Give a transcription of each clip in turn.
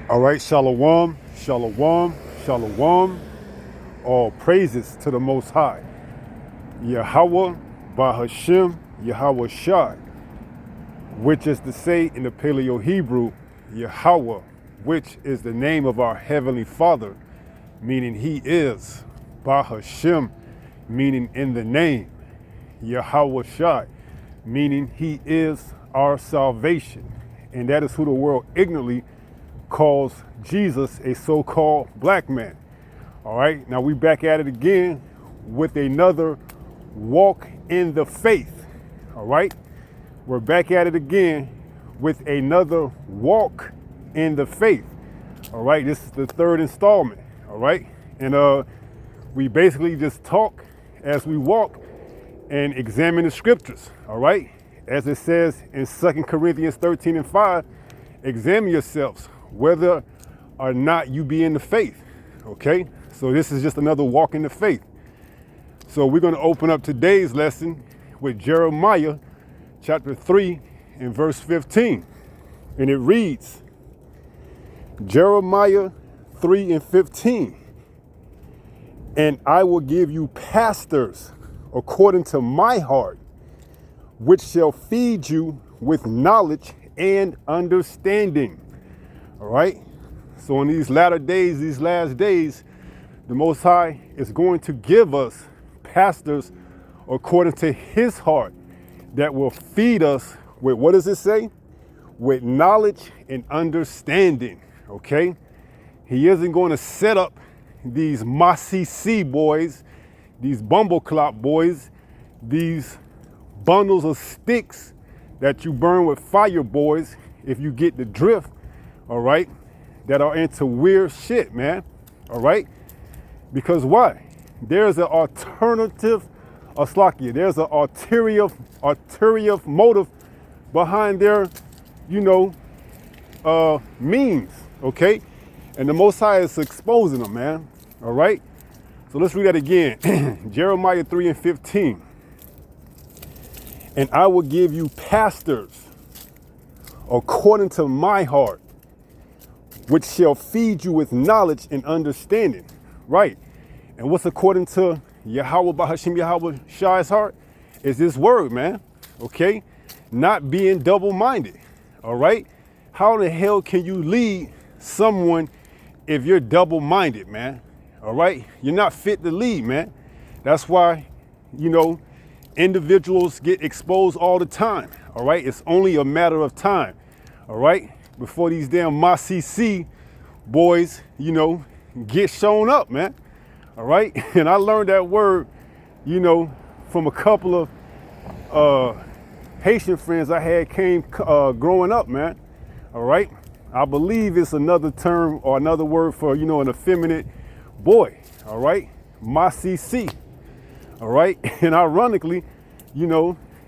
All right, shalom, shalom, shalom. All praises to the Most High. Yahweh, Bahashem, Yahweh Shai, which is to say in the Paleo Hebrew, Yahweh, which is the name of our Heavenly Father, meaning He is. Bahashem, meaning in the name. Yahweh Shai, meaning He is our salvation. And that is who the world ignorantly calls Jesus a so-called black man. All right, now we back at it again with another walk in the faith. All right, we're back at it again with another walk in the faith. All right, this is the third installment. All right, and we basically just talk as we walk and examine the scriptures. All right, as it says in 2 Corinthians 13:5, examine yourselves whether or not you be in the faith. Okay, so this is just another walk in the faith. So we're going to open up today's lesson with Jeremiah chapter 3 and verse 15. And it reads, Jeremiah 3 and 15. And I will give you pastors according to my heart, which shall feed you with knowledge and understanding. All right. So in these latter days, these last days, the Most High is going to give us pastors according to His heart that will feed us with, what does it say? With knowledge and understanding. Okay. He isn't going to set up these Masisi boys, these bumbleclop boys, these bundles of sticks that you burn with fire, boys, if you get the drift, all right, that are into weird shit, man, all right? Because why? There's an alternative, there's an ulterior motive behind their, means, okay? And the Most High is exposing them, man, all right? So let's read that again. Jeremiah 3 and 15. And I will give you pastors according to my heart, which shall feed you with knowledge and understanding. Right. And what's according to Yahweh Bahashim Yahweh Shai's heart is this word, man. Okay. Not being double-minded. All right. How the hell can you lead someone if you're double-minded, man? All right. You're not fit to lead, man. That's why, individuals get exposed all the time. All right. It's only a matter of time. All right. Before these damn Masisi boys, get shown up, man. All right. And I learned that word, from a couple of Haitian friends I had came growing up, man. All right. I believe it's another term or another word for, an effeminate boy. All right. Masisi. All right. And ironically,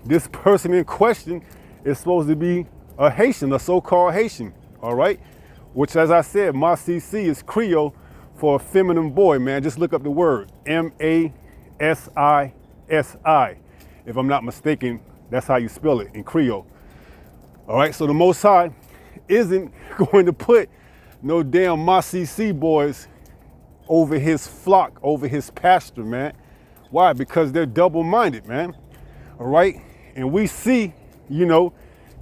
this person in question is supposed to be a Haitian, a so-called Haitian, all right? Which, as I said, Masisi is Creole for a feminine boy, man. Just look up the word, Masisi. If I'm not mistaken, that's how you spell it in Creole. All right, so the Most High isn't going to put no damn Masisi boys over His flock, over His pasture, man. Why? Because they're double-minded, man. All right? And we see,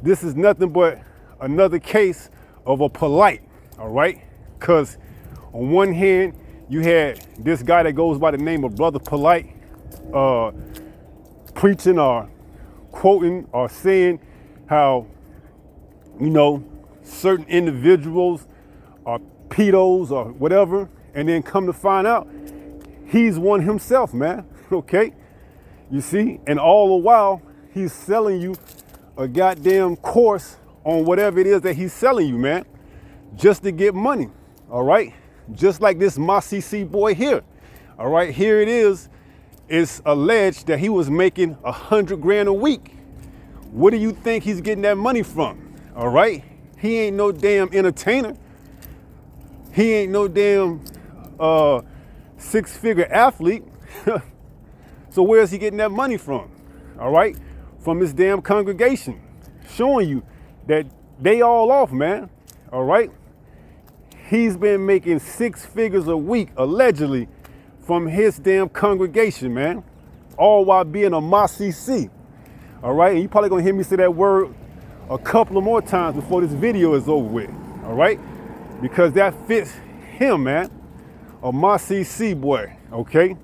this is nothing but another case of a polite, all right? Because on one hand, you had this guy that goes by the name of Brother Polite preaching or quoting or saying how, certain individuals are pedos or whatever, and then come to find out he's one himself, man, okay? You see, and all the while, he's selling you a goddamn course on whatever it is that he's selling you, man, just to get money, all right? Just like this Masisi boy here, all right? Here it is. It's alleged that he was making 100 grand a week. What do you think he's getting that money from, all right? He ain't no damn entertainer. He ain't no damn six-figure athlete. So where is he getting that money from, all right? From his damn congregation, showing you that they all off, man. All right. he's been making 6 figures a week, allegedly, from his damn congregation, man. All while being a MACC. All right, and you probably gonna hear me say that word a couple of more times before this video is over with. All right, because that fits him, man. A MACC boy, okay?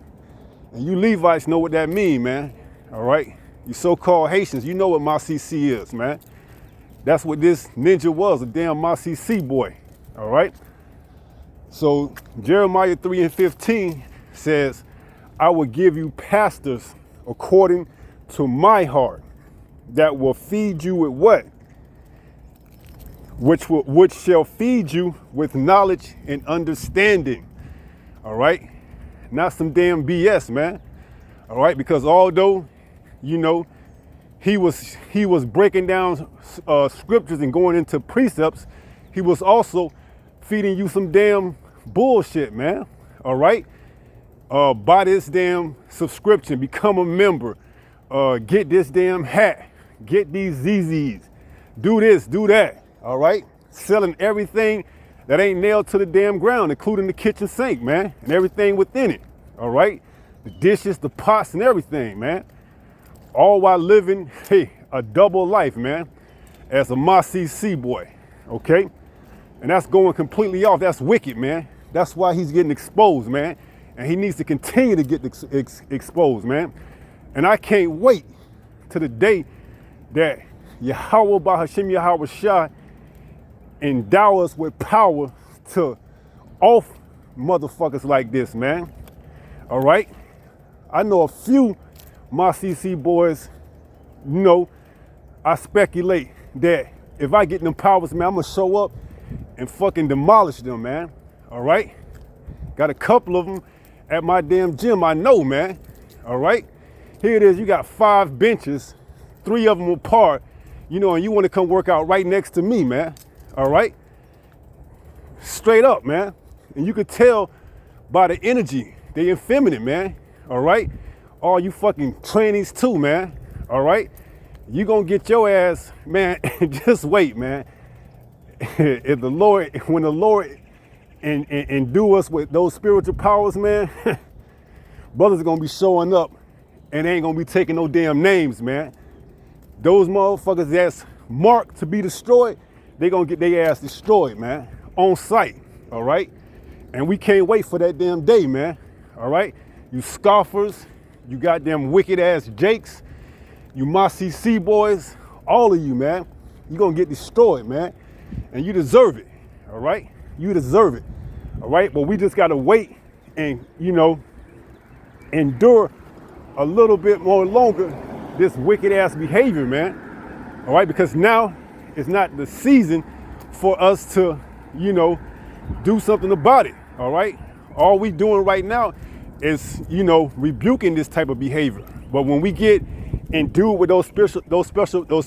And you Levites know what that mean, man. All right, you so-called Haitians, you know what MACC is, man. That's what this ninja was, a damn MACC boy. All right. So Jeremiah 3:15 says, I will give you pastors according to my heart that will feed you with what? Which shall feed you with knowledge and understanding. All right. Not some damn BS, man. All right. Because although, you know, he was breaking down scriptures and going into precepts, he was also feeding you some damn bullshit, man. All right. Buy this damn subscription, become a member, get this damn hat, get these ZZs, do this, do that. All right. Selling everything that ain't nailed to the damn ground, including the kitchen sink, man, and everything within it. All right. The dishes, the pots, and everything, man. All while living, hey, a double life, man, as a MACC boy. Okay. And that's going completely off. That's wicked, man. That's why he's getting exposed, man. And he needs to continue to get exposed, man. And I can't wait to the day that Yahweh Bahashim Yahweh Shah endow us with power to off motherfuckers like this, man. All right. I know a few MACC boys, you know, I speculate that if I get them powers, man, I'm gonna show up and fucking demolish them, man. All right. Got a couple of them at my damn gym, I know, man. All right. Here it is. You got 5 benches, 3 of them apart, you know, and you want to come work out right next to me, man. All right. Straight up, man. And you could tell by the energy, they effeminate, man. All right. All you fucking trainees too, man. All right. You gonna get your ass, man. Just wait, man. If the Lord, when the Lord endue us with those spiritual powers, man, brothers are gonna be showing up and they ain't gonna be taking no damn names, man. Those motherfuckers that's marked to be destroyed, they gonna get their ass destroyed, man, on sight. All right. And we can't wait for that damn day, man. All right. You scoffers, you goddamn wicked ass Jakes, you MACC boys, all of you, man, you gonna get destroyed, man. And you deserve it. All right. You deserve it. All right. But we just gotta wait and, you know, endure a little bit more longer this wicked ass behavior, man. All right. Because now it's not the season for us to, you know, do something about it. All right. All we doing right now is, you know, rebuking this type of behavior. But when we get endued with those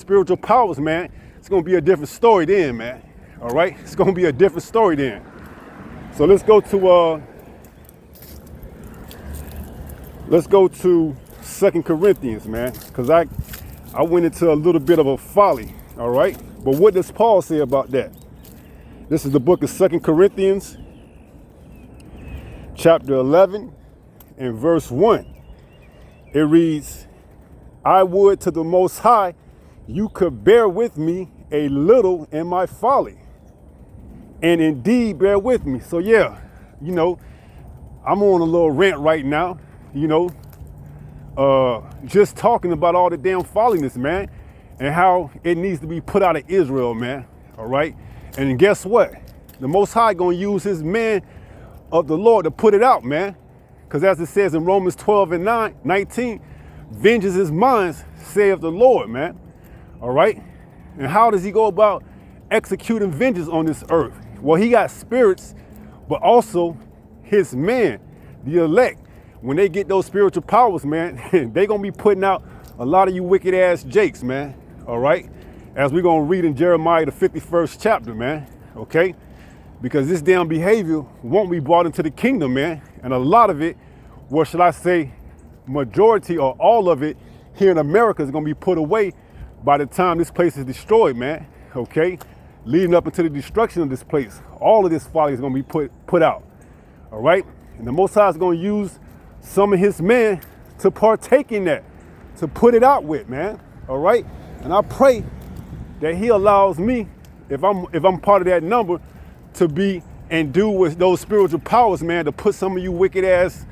spiritual powers, man, it's gonna be a different story then, man. All right, it's gonna be a different story then. So let's go to 2 Corinthians, man, because I went into a little bit of a folly. All right, but what does Paul say about that? This is the book of 2 Corinthians, chapter 11. In verse 1, it reads, I would to the Most High you could bear with me a little in my folly, and indeed bear with me. So yeah, you know, I'm on a little rant right now, you know, just talking about all the damn folliness, man, and how it needs to be put out of Israel, man. All right. And guess what? The Most High gonna use his man of the Lord to put it out, man. Because as it says in Romans 12 and 19, vengeance is mine, saith the Lord, man. All right. And how does he go about executing vengeance on this earth? Well, he got spirits, but also his man, the elect. When they get those spiritual powers, man, they going to be putting out a lot of you wicked ass Jakes, man. All right. As we're going to read in Jeremiah, the 51st chapter, man. Okay. Because this damn behavior won't be brought into the kingdom, man. And a lot of it, what should I say, majority or all of it here in America is going to be put away by the time this place is destroyed, man. Okay. leading up into the destruction of this place. All of this folly is going to be put out. All right? And the Most High is going to use some of his men to partake in that, to put it out with, man. All right? And I pray that he allows me, if I'm part of that number, to be endued with those spiritual powers, man, to put some of you wicked ass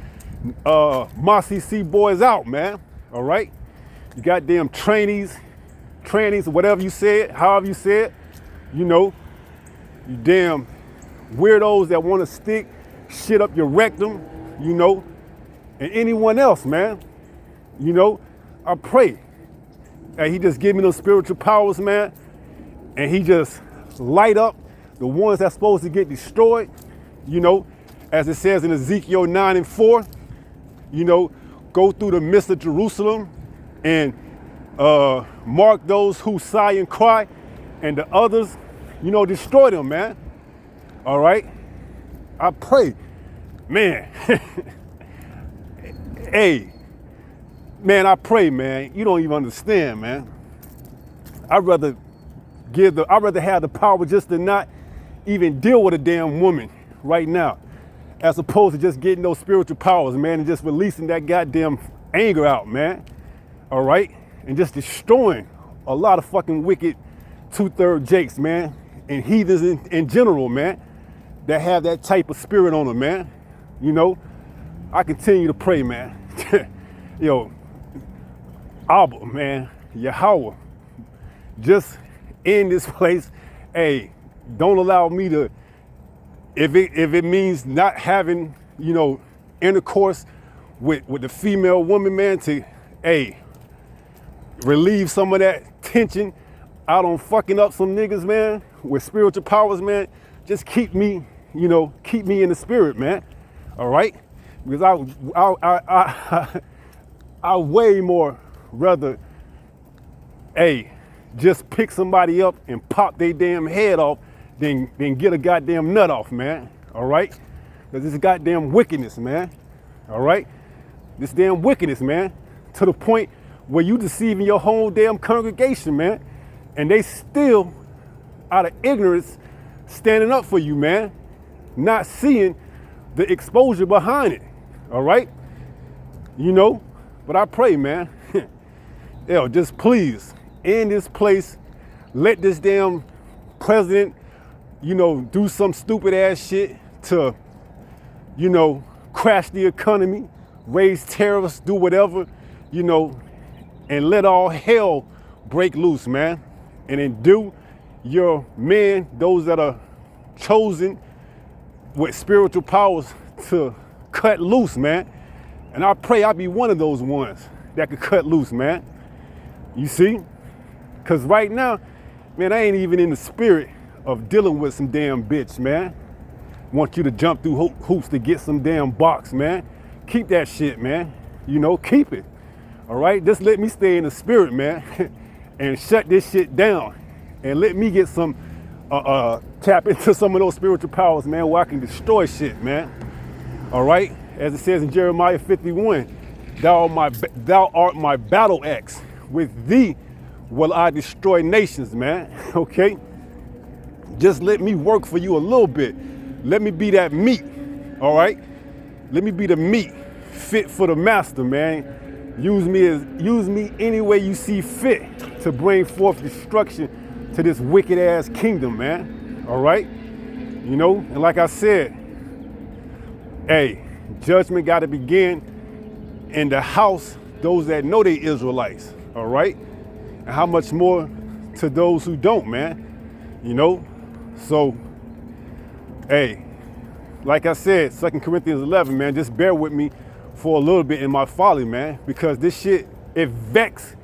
Mossy C boys out, man. All right? You goddamn trannies, whatever you said, however you said, you know, you damn weirdos that want to stick shit up your rectum, you know, and anyone else, man. You know, I pray that he just give me those spiritual powers, man, and he just light up the ones that's supposed to get destroyed, you know, as it says in Ezekiel 9:4, you know, go through the midst of Jerusalem and mark those who sigh and cry, and the others, you know, destroy them, man. All right? I pray, man. Hey, man, I pray, man. You don't even understand, man. I'd rather have the power just to not even deal with a damn woman right now, as opposed to just getting those spiritual powers, man, and just releasing that goddamn anger out, man. All right? And just destroying a lot of fucking wicked 2/3 jakes, man, and heathens in general, man, that have that type of spirit on them, man. You know, I continue to pray, man. Yo, Abba, man, Yahweh, just in this place, hey, don't allow me to, if it means not having, you know, intercourse with the female woman, man, to, hey, relieve some of that tension out on fucking up some niggas, man, with spiritual powers, man. Just keep me, you know, keep me in the spirit, man. All right? Because I way more rather, hey, just pick somebody up and pop their damn head off than get a goddamn nut off, man. All right? Because this goddamn wickedness, man. All right? This damn wickedness, man. To the point where you deceiving your whole damn congregation, man. And they still, out of ignorance, standing up for you, man. Not seeing the exposure behind it. All right? You know? But I pray, man. Yo, just please, in this place, let this damn president, you know, do some stupid ass shit to, you know, crash the economy, raise tariffs, do whatever, you know, and let all hell break loose, man. And then do your men, those that are chosen with spiritual powers, to cut loose, man. And I pray I be one of those ones that could cut loose, man. You see? Because right now, man, I ain't even in the spirit of dealing with some damn bitch, man. Want you to jump through hoops to get some damn box, man. Keep that shit, man. You know, keep it. All right? Just let me stay in the spirit, man, and shut this shit down. And let me get some, tap into some of those spiritual powers, man, where I can destroy shit, man. All right? As it says in Jeremiah 51, thou art my battle axe. With thee will I destroy nations, man. Okay? Just let me work for you a little bit. Let me be that meat. All right? Let me be the meat fit for the master, man. Use me any way you see fit to bring forth destruction to this wicked ass kingdom, man. All right? You know, and like I said, hey, judgment got to begin in the house, those that know they Israelites. All right? And how much more to those who don't, man. You know? So, hey, like I said, 2 Corinthians 11, man, just bear with me for a little bit in my folly, man, because this shit, it vex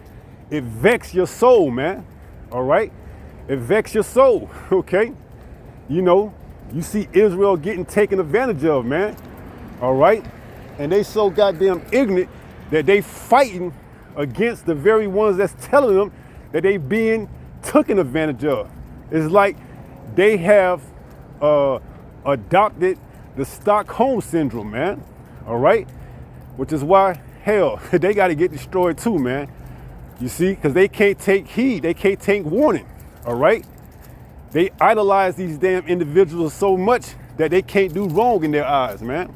your soul, man. All right? It vex your soul, okay? You know, you see Israel getting taken advantage of, man. All right? And they so goddamn ignorant that they fighting against the very ones that's telling them that they being taken advantage of. It's like they have adopted the Stockholm syndrome, man. All right? Which is why, hell, they got to get destroyed too, man. You see? Because they can't take heed. They can't take warning. All right? They idolize these damn individuals so much that they can't do wrong in their eyes, man.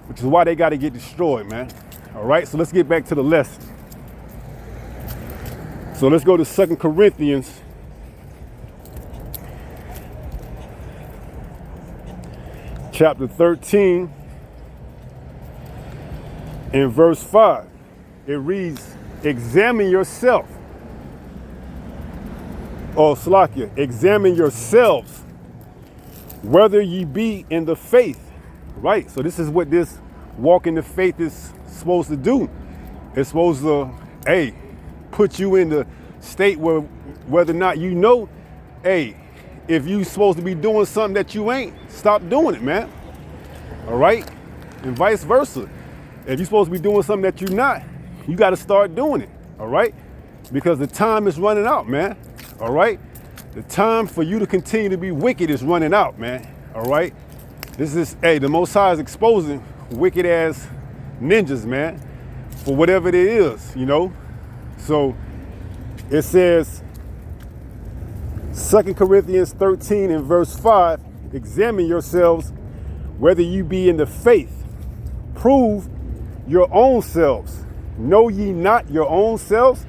Which is why they got to get destroyed, man. All right, so let's get back to the lesson. So let's go to 2 Corinthians chapter 13 and verse 5. It reads, examine yourself. Oh, Slakia, examine yourselves whether ye be in the faith. Right, so this is what this walk in the faith is supposed to do. It's supposed to, hey, put you in the state where whether or not you know, hey, if you supposed to be doing something that you ain't, stop doing it, man. All right, and vice versa. If you're supposed to be doing something that you're not, you got to start doing it. All right, because the time is running out, man. All right, the time for you to continue to be wicked is running out, man. All right. This is, hey, the Most High is exposing wicked ass ninjas, man, for whatever it is, you know. So it says, 2 Corinthians 13 and verse 5, examine yourselves whether you be in the faith. Prove your own selves. Know ye not your own selves?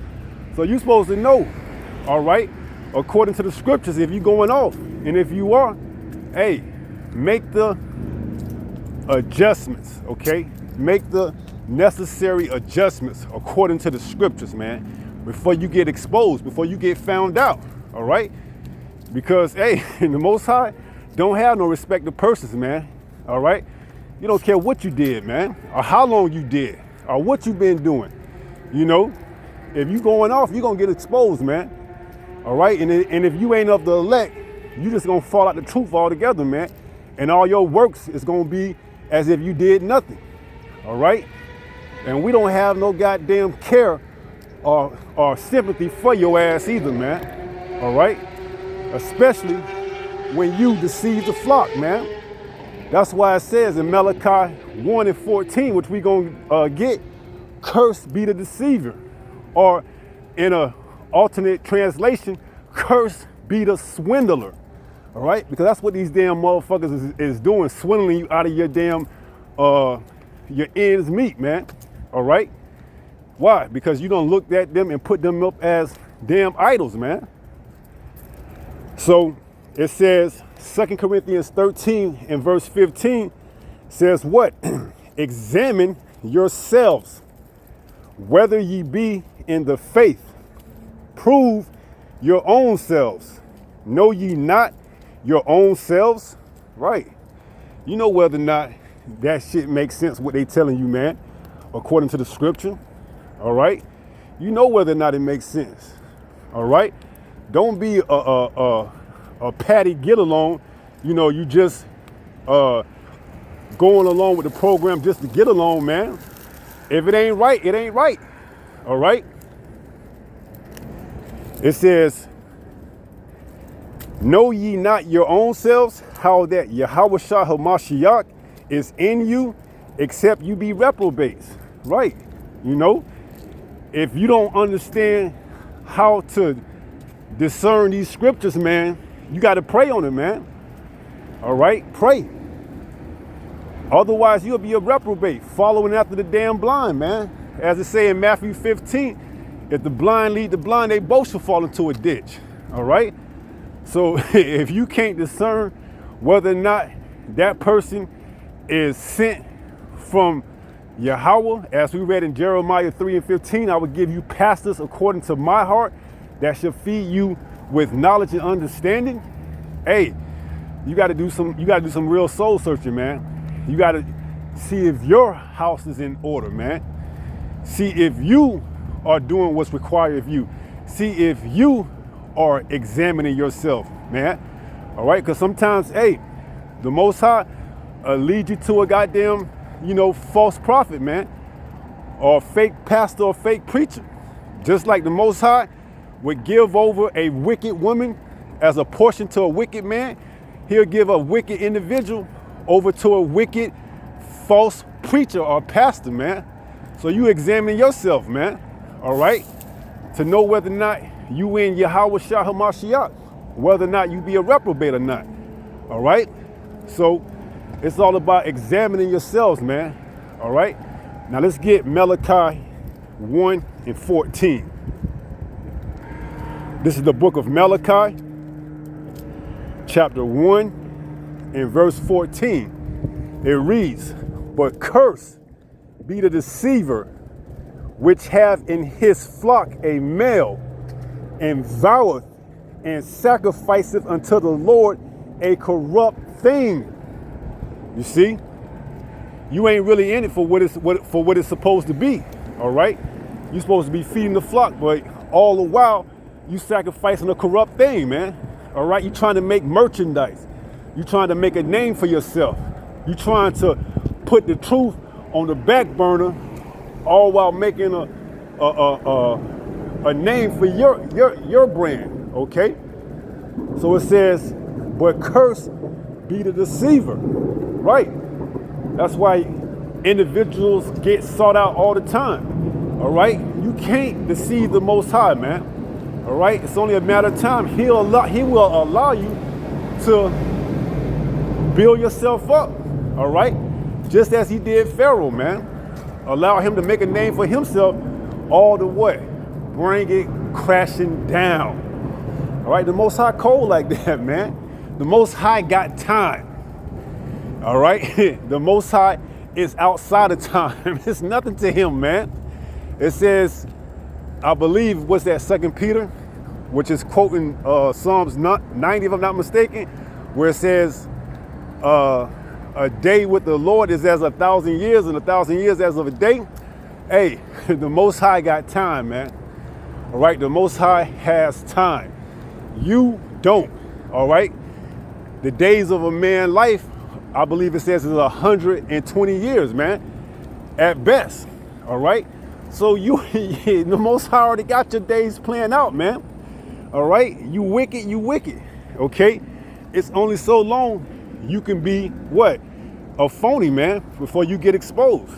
So you're supposed to know, all right, according to the scriptures, if you're going off. And if you are, hey, make the adjustments, okay? Make the necessary adjustments according to the scriptures, man, before you get exposed, before you get found out, all right? Because, hey, the Most High don't have no respect of persons, man, all right? You don't care what you did, man, or how long you did, or what you've been doing, you know? If you going off, you're going to get exposed, man, all right? And if you ain't of the elect, you just going to fall out the truth altogether, man. And all your works is going to be as if you did nothing, all right? And we don't have no goddamn care or sympathy for your ass either, man, all right? Especially when you deceive the flock, man. That's why it says in Malachi 1 and 14, which we going to get, cursed be the deceiver. Or in a alternate translation, cursed be the swindler. All right, because that's what these damn motherfuckers is doing, swindling you out of your damn, your ends meet, man. All right, why? Because you don't look at them and put them up as damn idols, man. So it says, 2 Corinthians 13 and verse 15 says what? Examine yourselves, whether ye be in the faith. Prove your own selves. Know ye not your own selves? Right. You know whether or not that shit makes sense, what they telling you, man, according to the scripture. All right. You know whether or not it makes sense. All right. Don't be a patty get along. You know, you just going along with the program just to get along, man. If it ain't right, it ain't right. All right. It says, know ye not your own selves, how that Yahushua HaMashiach is in you, except you be reprobates. Right. You know, if you don't understand how to discern these scriptures, man, you got to pray on it, man. All right, pray. Otherwise, you'll be a reprobate, following after the damn blind, man. As it say in Matthew 15, if the blind lead the blind, they both shall fall into a ditch. All right. So if you can't discern whether or not that person is sent from Yahweh, as we read in Jeremiah 3 and 15, I will give you pastors according to my heart that shall feed you with knowledge and understanding. Hey, you got to do some real soul searching, man. You got to see if your house is in order, man. See if you are doing what's required of you. See if you are examining yourself, man. All right, because sometimes, hey, the Most High lead you to a goddamn, false prophet, man, or fake pastor or fake preacher. Just like the Most High would give over a wicked woman as a portion to a wicked man, he'll give a wicked individual over to a wicked false preacher or pastor, man. So you examine yourself, man, all right, to know whether or not you in Yahushua HaMashiach. whether or not you be a reprobate or not. All right? So it's all about examining yourselves, man. All right? Now let's get Malachi 1 and 14. This is the book of Malachi, chapter 1 and verse 14. It reads, "But cursed be the deceiver which have in his flock a male, and voweth and sacrificeth unto the Lord a corrupt thing." You see, you ain't really in it for what it's supposed to be. All right, you're supposed to be feeding the flock, but all the while you sacrificing a corrupt thing, man. All right, you trying to make merchandise. You trying to make a name for yourself. You trying to put the truth on the back burner, all while making a name for your brand. Okay, so it says, "But cursed be the deceiver," right? That's why individuals get sought out all the time. All right, you can't deceive the Most High, man. All right, it's only a matter of time. He will allow you to build yourself up. All right, just as he did Pharaoh, man. Allow him to make a name for himself, all the way, bring it crashing down. All right, the Most High cold like that, man. The Most High got time. All right, the Most High is outside of time. It's nothing to him, man. It says, I believe, what's that, 2 Peter, which is quoting Psalms 90, if I'm not mistaken, where it says, a day with the Lord is as 1,000 years, and 1,000 years as of a day. Hey, the Most High got time, man. All right, the Most High has time. You don't. All right, the days of a man's life, I believe it says, is 120 years, man, at best. All right, so the Most High already got your days planned out, man. All right, you wicked. Okay, it's only so long you can be what? A phony, man, before you get exposed.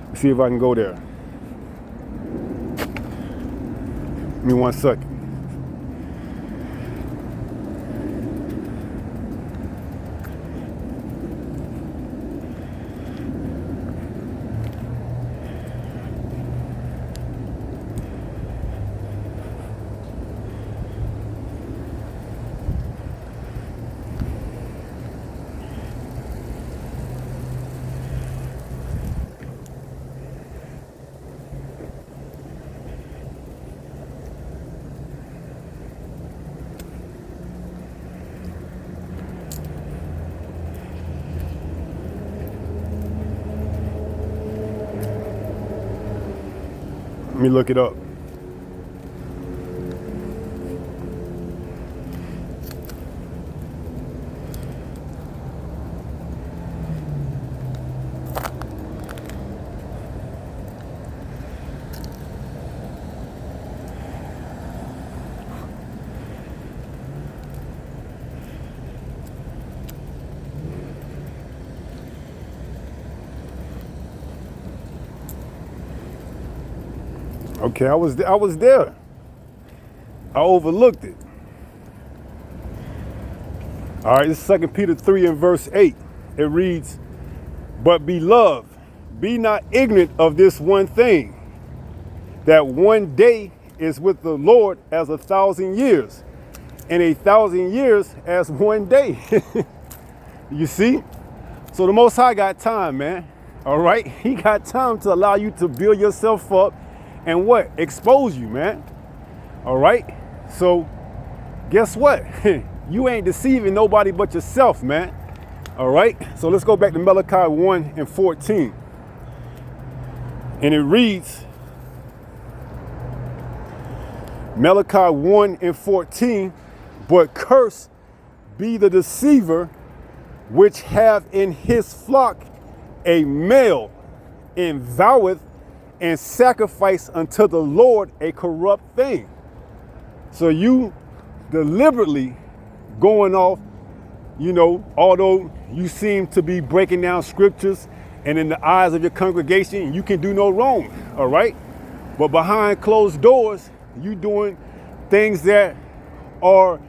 Let's see if I can go there. Give me 1 second. Let me look it up. Okay, I was there. I overlooked it. All right, this is 2 Peter 3 and verse 8. It reads, "But beloved, be not ignorant of this one thing, that one day is with the Lord as 1,000 years, and 1,000 years as one day." You see? So the Most High got time, man. All right? He got time to allow you to build yourself up and what? Expose you, man. All right? So guess what? You ain't deceiving nobody but yourself, man. All right? So let's go back to Malachi 1 and 14. And it reads, Malachi 1 and 14, "But cursed be the deceiver which have in his flock a male, and voweth and sacrifice unto the Lord a corrupt thing." So you deliberately going off, although you seem to be breaking down scriptures, and in the eyes of your congregation, you can do no wrong, all right? But behind closed doors, you doing things that are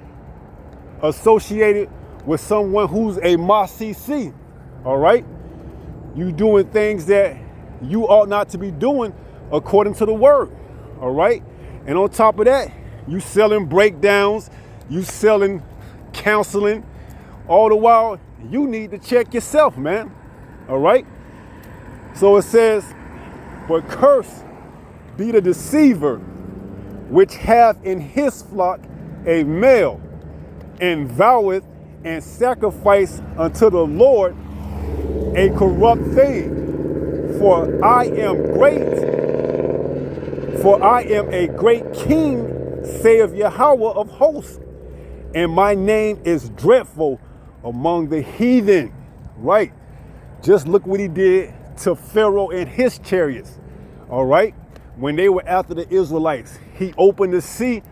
associated with someone who's a Masisi, all right? You doing things that you ought not to be doing according to the word, all right? And on top of that, you selling breakdowns, you selling counseling, all the while you need to check yourself, man, all right? So it says, but curse be the deceiver which hath in his flock a male, and voweth and sacrifice unto the Lord a corrupt thing. For I am a great king, saith Yahweh of hosts, and my name is dreadful among the heathen. Right? Just look what he did to Pharaoh and his chariots. All right? When they were after the Israelites, he opened the sea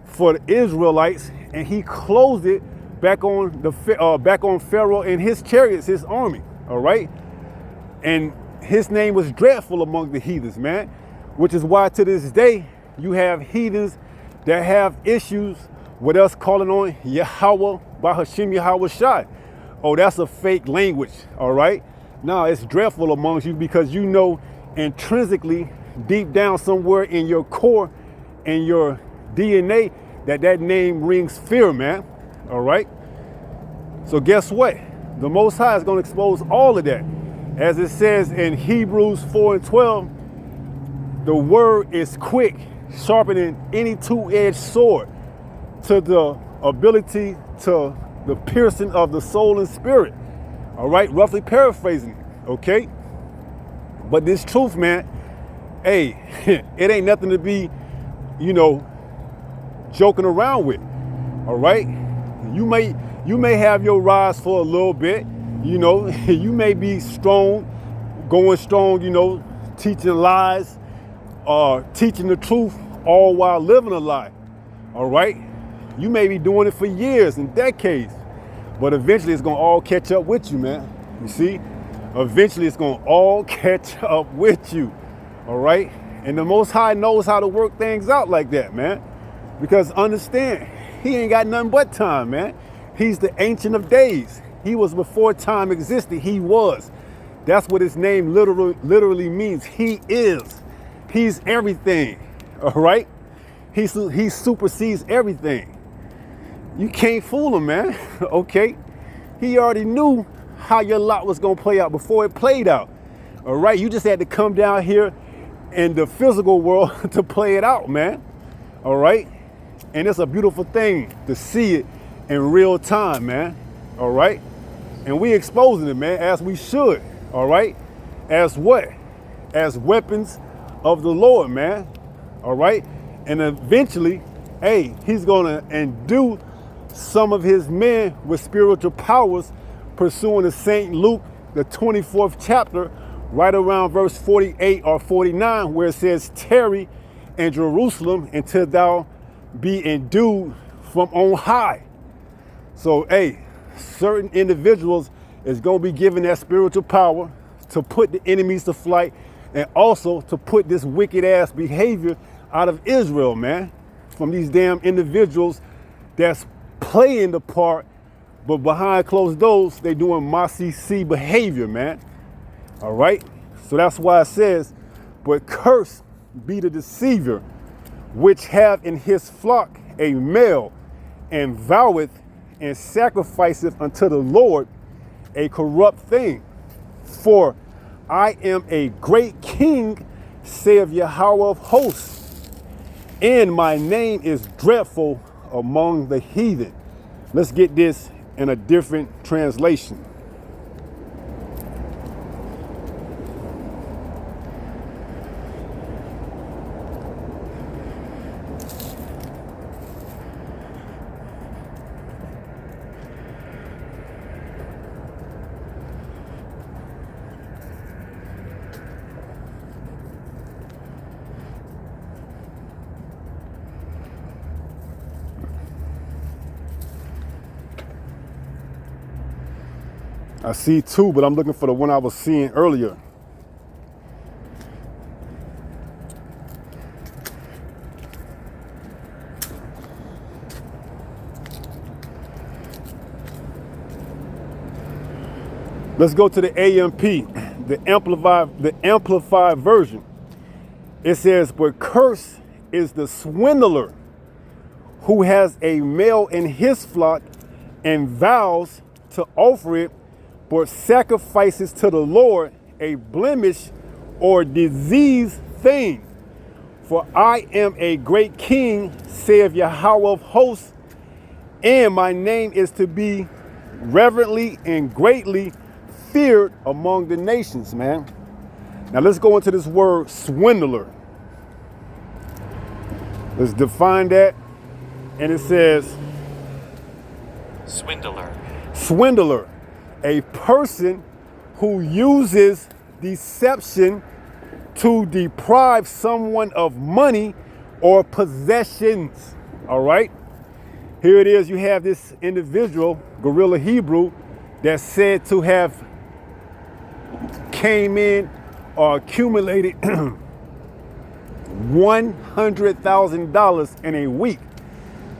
for the Israelites, and he closed it back on Pharaoh and his chariots, his army. All right? And his name was dreadful among the heathens, man, which is why to this day you have heathens that have issues with us calling on Yahweh by Hashem Yahweh Shai. Oh, that's a fake language, all right? No, it's dreadful amongst you because you know intrinsically, deep down somewhere in your core and your DNA, that name rings fear, man, all right? So guess what? The Most High is going to expose all of that. As it says in Hebrews 4:12, the word is quick, sharper than any two-edged sword, to the ability to the piercing of the soul and spirit. All right, roughly paraphrasing, okay? But this truth, man, hey, it ain't nothing to be, joking around with. All right? You may have your rise for a little bit, you may be strong, going strong, teaching lies, teaching the truth, all while living a lie. All right? You may be doing it for years and decades, but eventually it's gonna all catch up with you, man. You see? Eventually it's gonna all catch up with you. All right? And the Most High knows how to work things out like that, man. Because understand, he ain't got nothing but time, man. He's the Ancient of Days. He was before time existed. He was. That's what his name literally means. He is. He's everything. All right? He supersedes everything. You can't fool him, man. Okay? He already knew how your lot was going to play out before it played out. All right? You just had to come down here in the physical world to play it out, man. All right? And it's a beautiful thing to see it in real time, man. All right? And we exposing it, man, as we should. All right? As what? As weapons of the Lord, man. All right? And eventually, hey, he's going to endue some of his men with spiritual powers, pursuing the St. Luke, the 24th chapter, right around verse 48 or 49, where it says, tarry in Jerusalem until thou be endued from on high. So, hey, certain individuals is going to be given that spiritual power to put the enemies to flight and also to put this wicked ass behavior out of Israel, man, from these damn individuals that's playing the part, but behind closed doors, they doing Masisi behavior, man. All right? So that's why it says, but curse be the deceiver, which have in his flock a male, and voweth and sacrificeth unto the Lord a corrupt thing. For I am a great king, saith Yahweh of hosts, and my name is dreadful among the heathen. Let's get this in a different translation. I see two, but I'm looking for the one I was seeing earlier. Let's go to the AMP, the amplified version. It says, but cursed is the swindler who has a male in his flock and vows to offer it, but sacrifices to the Lord a blemish or diseased thing. For I am a great king, saith Yahweh of hosts, and my name is to be reverently and greatly feared among the nations, man. Now let's go into this word swindler. Let's define that. And it says, swindler, a person who uses deception to deprive someone of money or possessions. All right. Here it is. You have this individual, Gorilla Hebrew, that's said to have came in or accumulated $100,000 in a week.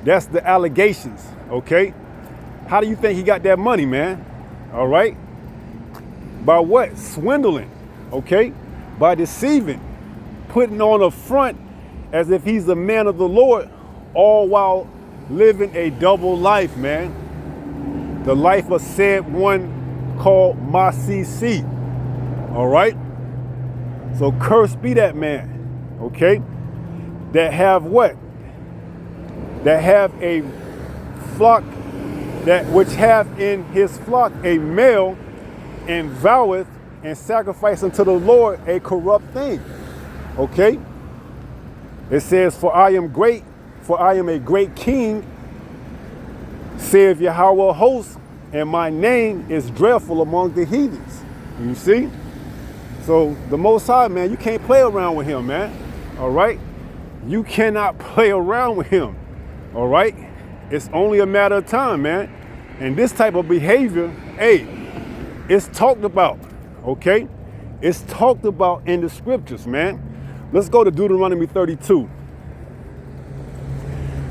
That's the allegations, okay? How do you think he got that money, man? All right? By what? Swindling, okay? By deceiving, putting on a front as if he's a man of the Lord, all while living a double life, man. The life of said one called MaCC, all right? So cursed be that man, okay? That have what? That have a flock, that which have in his flock a male, and voweth and sacrifice unto the Lord a corrupt thing. Okay? It says, for I am a great king, saith Yahweh of hosts, and my name is dreadful among the heathens. You see? So the Most High, man, you can't play around with him, man. All right? You cannot play around with him. All right? It's only a matter of time, man. And this type of behavior, hey, it's talked about, okay? It's talked about in the scriptures, man. Let's go to Deuteronomy 32.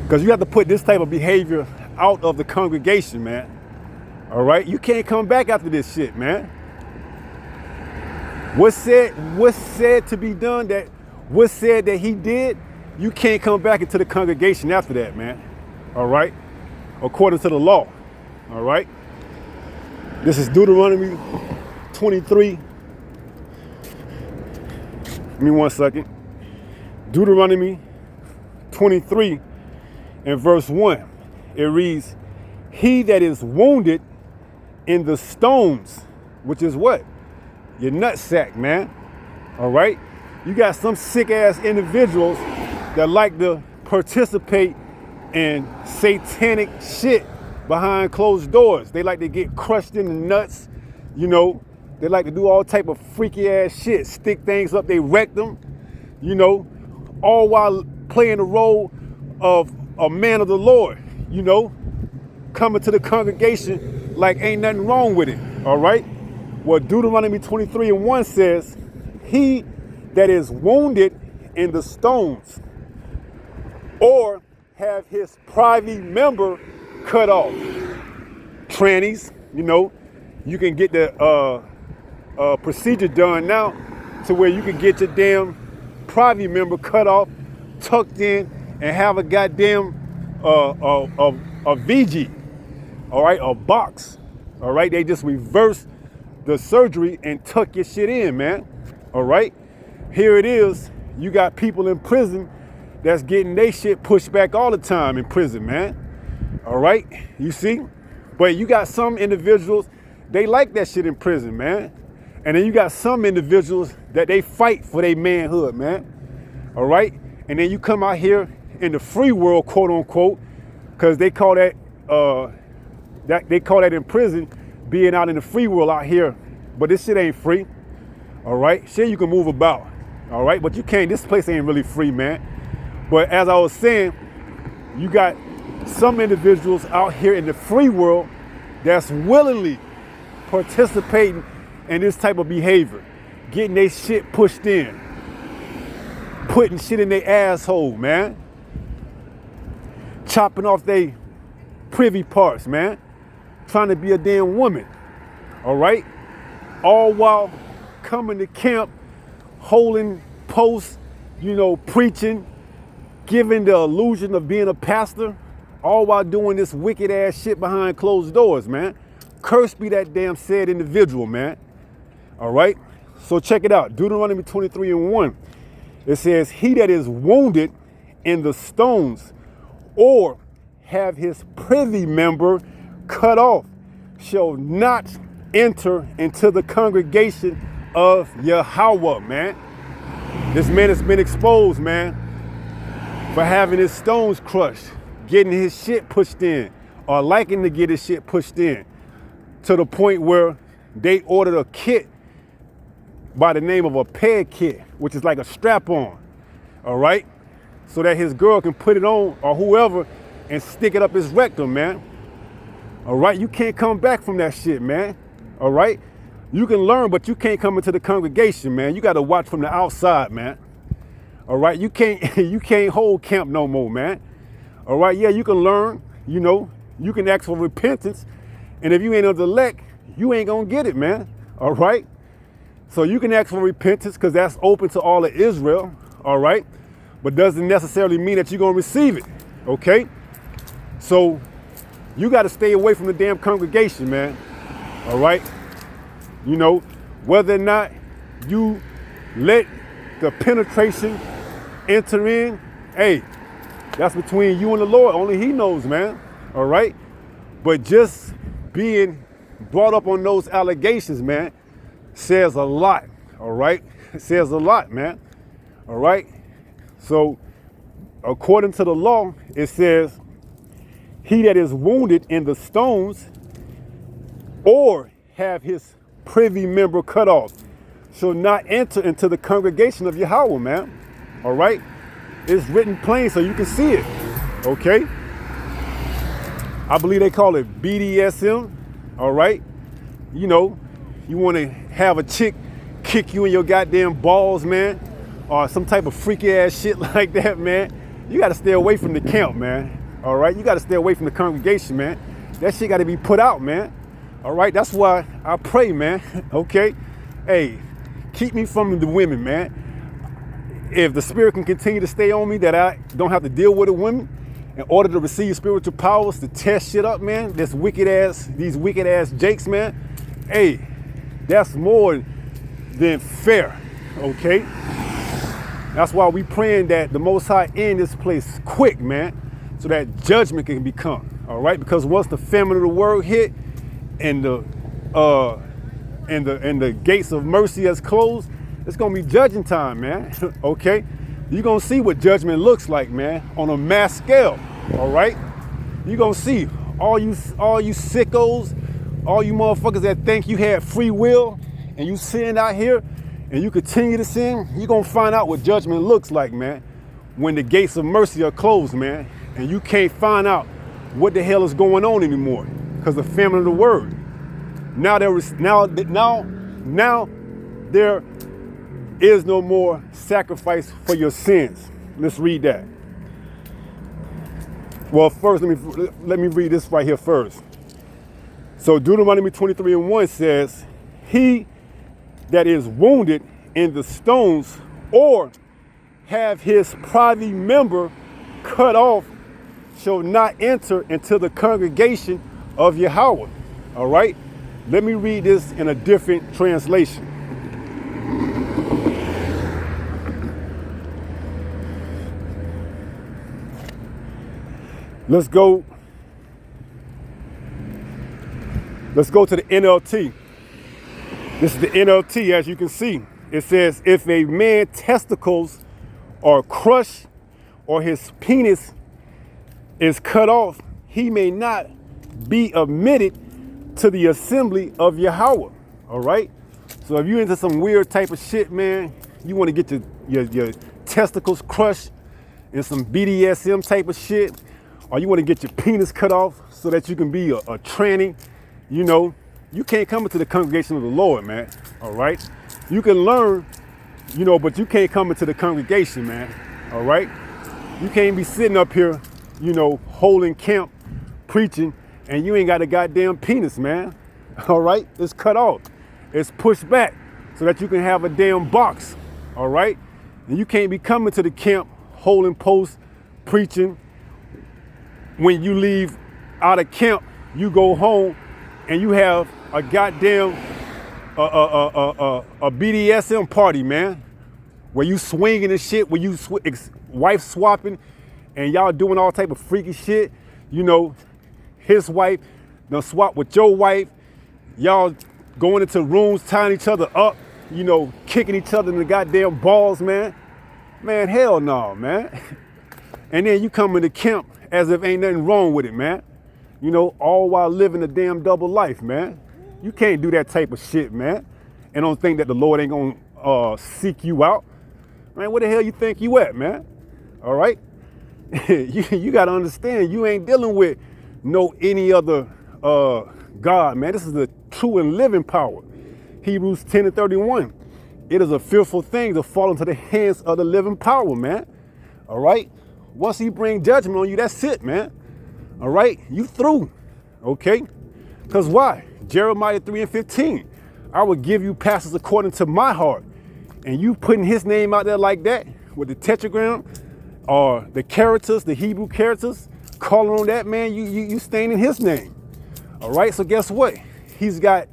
Because you have to put this type of behavior out of the congregation, man. All right? You can't come back after this shit, man. What's said to be done, what's said that he did, you can't come back into the congregation after that, man. All right? According to the law. All right? This is Deuteronomy 23. Give me 1 second. Deuteronomy 23 and verse 1. It reads, he that is wounded in the stones, which is what? Your nutsack, man. All right? You got some sick ass individuals that like to participate in satanic shit behind closed doors. They like to get crushed in the nuts, you know. They like to do all type of freaky ass shit, stick things up their rectum, you know, all while playing the role of a man of the Lord, you know, coming to the congregation like ain't nothing wrong with it, all right? Well, Deuteronomy 23 and 1 says, he that is wounded in the stones or have his private member cut off. Trannies, you know, you can get the procedure done now to where you can get your damn private member cut off, tucked in, and have a goddamn a VG, all right, a box, all right? They just reverse the surgery and tuck your shit in, man, all right? Here it is, you got people in prison that's getting their shit pushed back all the time in prison, man. All right, you see? But you got some individuals, they like that shit in prison, man. And then you got some individuals that they fight for their manhood, man. All right? And then you come out here in the free world, quote unquote, because they call that in prison being out in the free world out here. But this shit ain't free. All right? Shit, you can move about. All right? But you can't, this place ain't really free, man. But as I was saying, you got some individuals out here in the free world that's willingly participating in this type of behavior, getting their shit pushed in, putting shit in their asshole, man, chopping off their privy parts, man, trying to be a damn woman, all right? all while coming to camp, holding posts, preaching, giving the illusion of being a pastor, all while doing this wicked ass shit behind closed doors, man. Cursed be that damn said individual, man. All right? So check it out. Deuteronomy 23:1. It says, he that is wounded in the stones or have his privy member cut off shall not enter into the congregation of Yahweh, man. This man has been exposed, man, for having his stones crushed, getting his shit pushed in, or liking to get his shit pushed in, to the point where they ordered a kit by the name of a peg kit, which is like a strap-on, all right? So that his girl can put it on, or whoever, and stick it up his rectum, man. All right? You can't come back from that shit, man. All right? You can learn, but you can't come into the congregation, man. You got to watch from the outside, man. All right? You can't hold camp no more, man. All right? Yeah, you can learn, you can ask for repentance, and if you ain't of the elect, you ain't going to get it, man. All right? So you can ask for repentance because that's open to all of Israel, all right? But doesn't necessarily mean that you're going to receive it, okay? So you got to stay away from the damn congregation, man, all right? Whether or not you let the penetration enter in, hey, that's between you and the Lord. Only he knows, man, all right? But just being brought up on those allegations, man, says a lot, all right? It says a lot, man, all right? So, according to the law, it says, he that is wounded in the stones or have his privy member cut off shall not enter into the congregation of Yahweh, man, all right? It's written plain so you can see it, okay? I believe they call it BDSM, all right? You want to have a chick kick you in your goddamn balls, man, or some type of freaky ass shit like that, man, you got to stay away from the camp, man, all right? You got to stay away from the congregation, man. That shit got to be put out, man, all right? That's why I pray, man, okay? Hey, keep me from the women, man. If the spirit can continue to stay on me that I don't have to deal with the women in order to receive spiritual powers to test shit up, man, these wicked ass jakes, man, hey, that's more than fair, okay? That's why we praying that the Most High end this place quick, man, so that judgment can become, all right? Because once the famine of the world hit and the gates of mercy has closed, it's gonna be judging time, man, okay? You're gonna see what judgment looks like, man, on a mass scale, all right? You're gonna see all you sickos, all you motherfuckers that think you had free will and you sin out here and you continue to sin, you're gonna find out what judgment looks like, man, when the gates of mercy are closed, man, and you can't find out what the hell is going on anymore because of the famine of the word. Now there is no more sacrifice for your sins. Let's read that. Well, first, let me read this right here first. So Deuteronomy 23:1 says, he that is wounded in the stones or have his privy member cut off shall not enter into the congregation of Yahweh. All right? Let me read this in a different translation. Let's go to the NLT. This is the NLT, as you can see. It says, if a man's testicles are crushed or his penis is cut off, he may not be admitted to the assembly of Yahweh. All right? So if you're into some weird type of shit, man, you want to get your testicles crushed in some BDSM type of shit, or you want to get your penis cut off so that you can be a tranny, you can't come into the congregation of the Lord, man, all right? You can learn, but you can't come into the congregation, man, all right? You can't be sitting up here, holding camp, preaching, and you ain't got a goddamn penis, man, all right? It's cut off. It's pushed back so that you can have a damn box, all right? And you can't be coming to the camp, holding posts, preaching. When you leave out of camp, you go home and you have a goddamn a BDSM party, man, where you swinging and shit, where you wife swapping, and y'all doing all type of freaky shit. You know, his wife done swap with your wife. Y'all going into rooms, tying each other up, you know, kicking each other in the goddamn balls, man. Man, hell no, man. And then you come into camp as if ain't nothing wrong with it, man. You know, all while living a damn double life, man. You can't do that type of shit, man. And don't think that the Lord ain't gonna seek you out. Man, where the hell you think you at, man? All right? you gotta understand, you ain't dealing with any other God, man. This is the true and living power. Hebrews 10:31. It is a fearful thing to fall into the hands of the living power, man. All right? Once he bring judgment on you, that's it, man. All right? You through, okay? Because why? Jeremiah 3:15. I will give you pastors according to my heart. And you putting his name out there like that with the tetragram or the characters, the Hebrew characters, calling on that, man, you staying in his name. All right? So guess what? He's got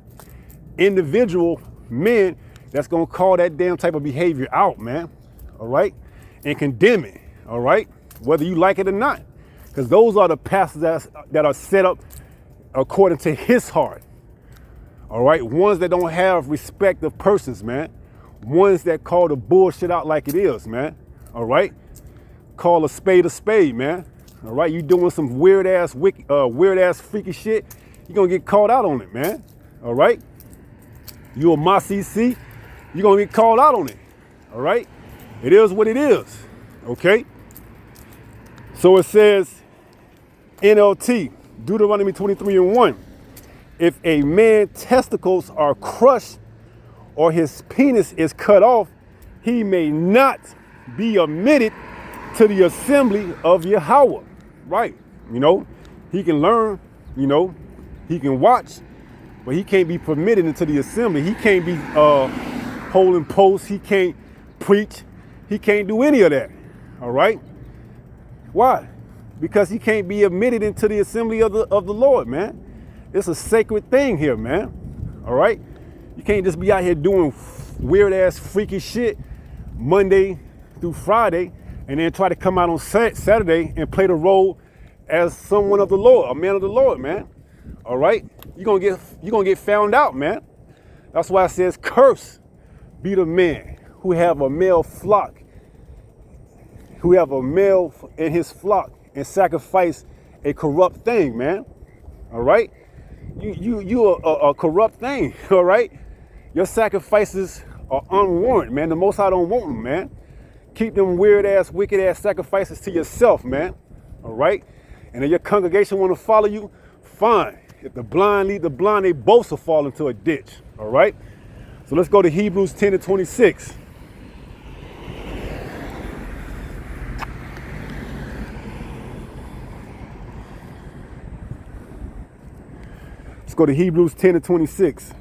individual men that's going to call that damn type of behavior out, man. All right? And condemn it. All right? Whether you like it or not. Because those are the pastors that are set up according to his heart. All right? Ones that don't have respect of persons, man. Ones that call the bullshit out like it is, man. All right? Call a spade, man. All right? You doing some weird ass freaky shit, you're going to get called out on it, man. All right? You a MACC, you're going to get called out on it. All right? It is what it is. Okay? So it says, NLT, Deuteronomy 23:1. If a man's testicles are crushed or his penis is cut off, he may not be admitted to the assembly of Yahweh. Right? You know, he can learn, you know, he can watch, but he can't be permitted into the assembly. He can't be holding posts. He can't preach. He can't do any of that. All right? Why? Because he can't be admitted into the assembly of the Lord, man. It's a sacred thing here, man. All right? You can't just be out here doing weird ass freaky shit Monday through Friday and then try to come out on Saturday and play the role as someone of the Lord, a man of the Lord, man. All right? You're gonna get found out, man. That's why it says, curse be the man who have a male flock, who have a male in his flock and sacrifice a corrupt thing, man. All right? You a corrupt thing, all right? Your sacrifices are unwarranted, man. The Most High don't want them, man. Keep them weird ass, wicked ass sacrifices to yourself, man. All right? And if your congregation want to follow you, fine. If the blind lead the blind, they both will fall into a ditch. All right? So let's go to Hebrews 10:26. Let's go to Hebrews 10:26.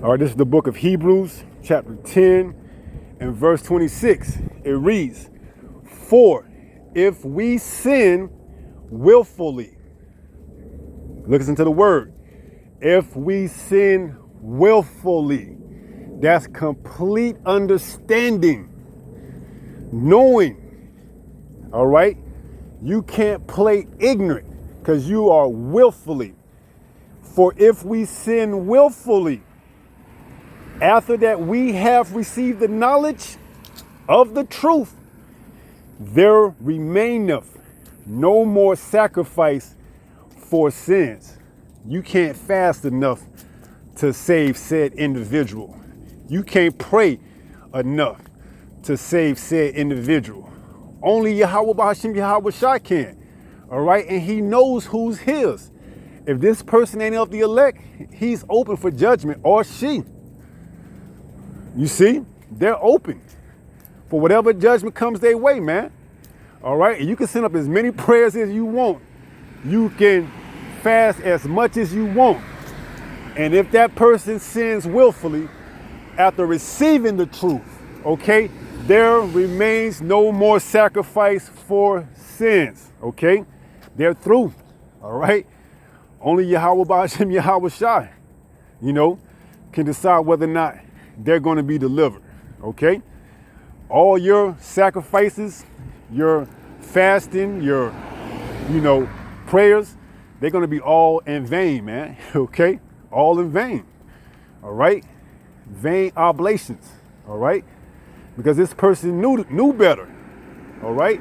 All right, this is the book of Hebrews, chapter 10 and verse 26. It reads, for if we sin willfully, listen to the word, if we sin willfully, that's complete understanding, knowing, all right? You can't play ignorant because you are willfully. For if we sin willfully, after that we have received the knowledge of the truth, there remaineth no more sacrifice for sins. You can't fast enough to save said individual. You can't pray enough to save said individual. Only Yahweh B'Hashem Yahweh Shai can. All right? And he knows who's his. If this person ain't of the elect, he's open for judgment, or she. You see? they're open for whatever judgment comes their way, man. All right? And you can send up as many prayers as you want. You can fast as much as you want. And if that person sins willfully after receiving the truth, okay, there remains no more sacrifice for sins, okay? They're through, all right? Only Yahweh Ba'ashem Yahweh Shai, can decide whether or not they're going to be delivered, okay? All your sacrifices, your fasting, your, prayers, they're going to be all in vain, man, okay? All in vain, all right? Vain oblations, all right? Because this person knew better, all right?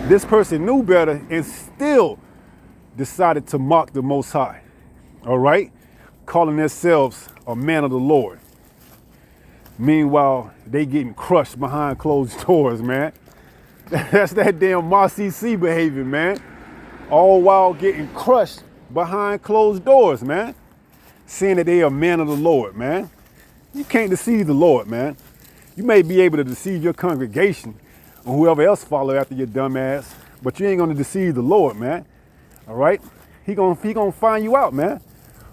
This person knew better and still decided to mock the Most High, all right? Calling themselves a man of the Lord. Meanwhile, they getting crushed behind closed doors, man. That's that damn MCC behavior, man. All while getting crushed behind closed doors, man. Saying that they are man of the Lord, man. You can't deceive the Lord, man. You may be able to deceive your congregation or whoever else follow after your dumb ass, but you ain't gonna deceive the Lord, man. All right? He gonna find you out, man.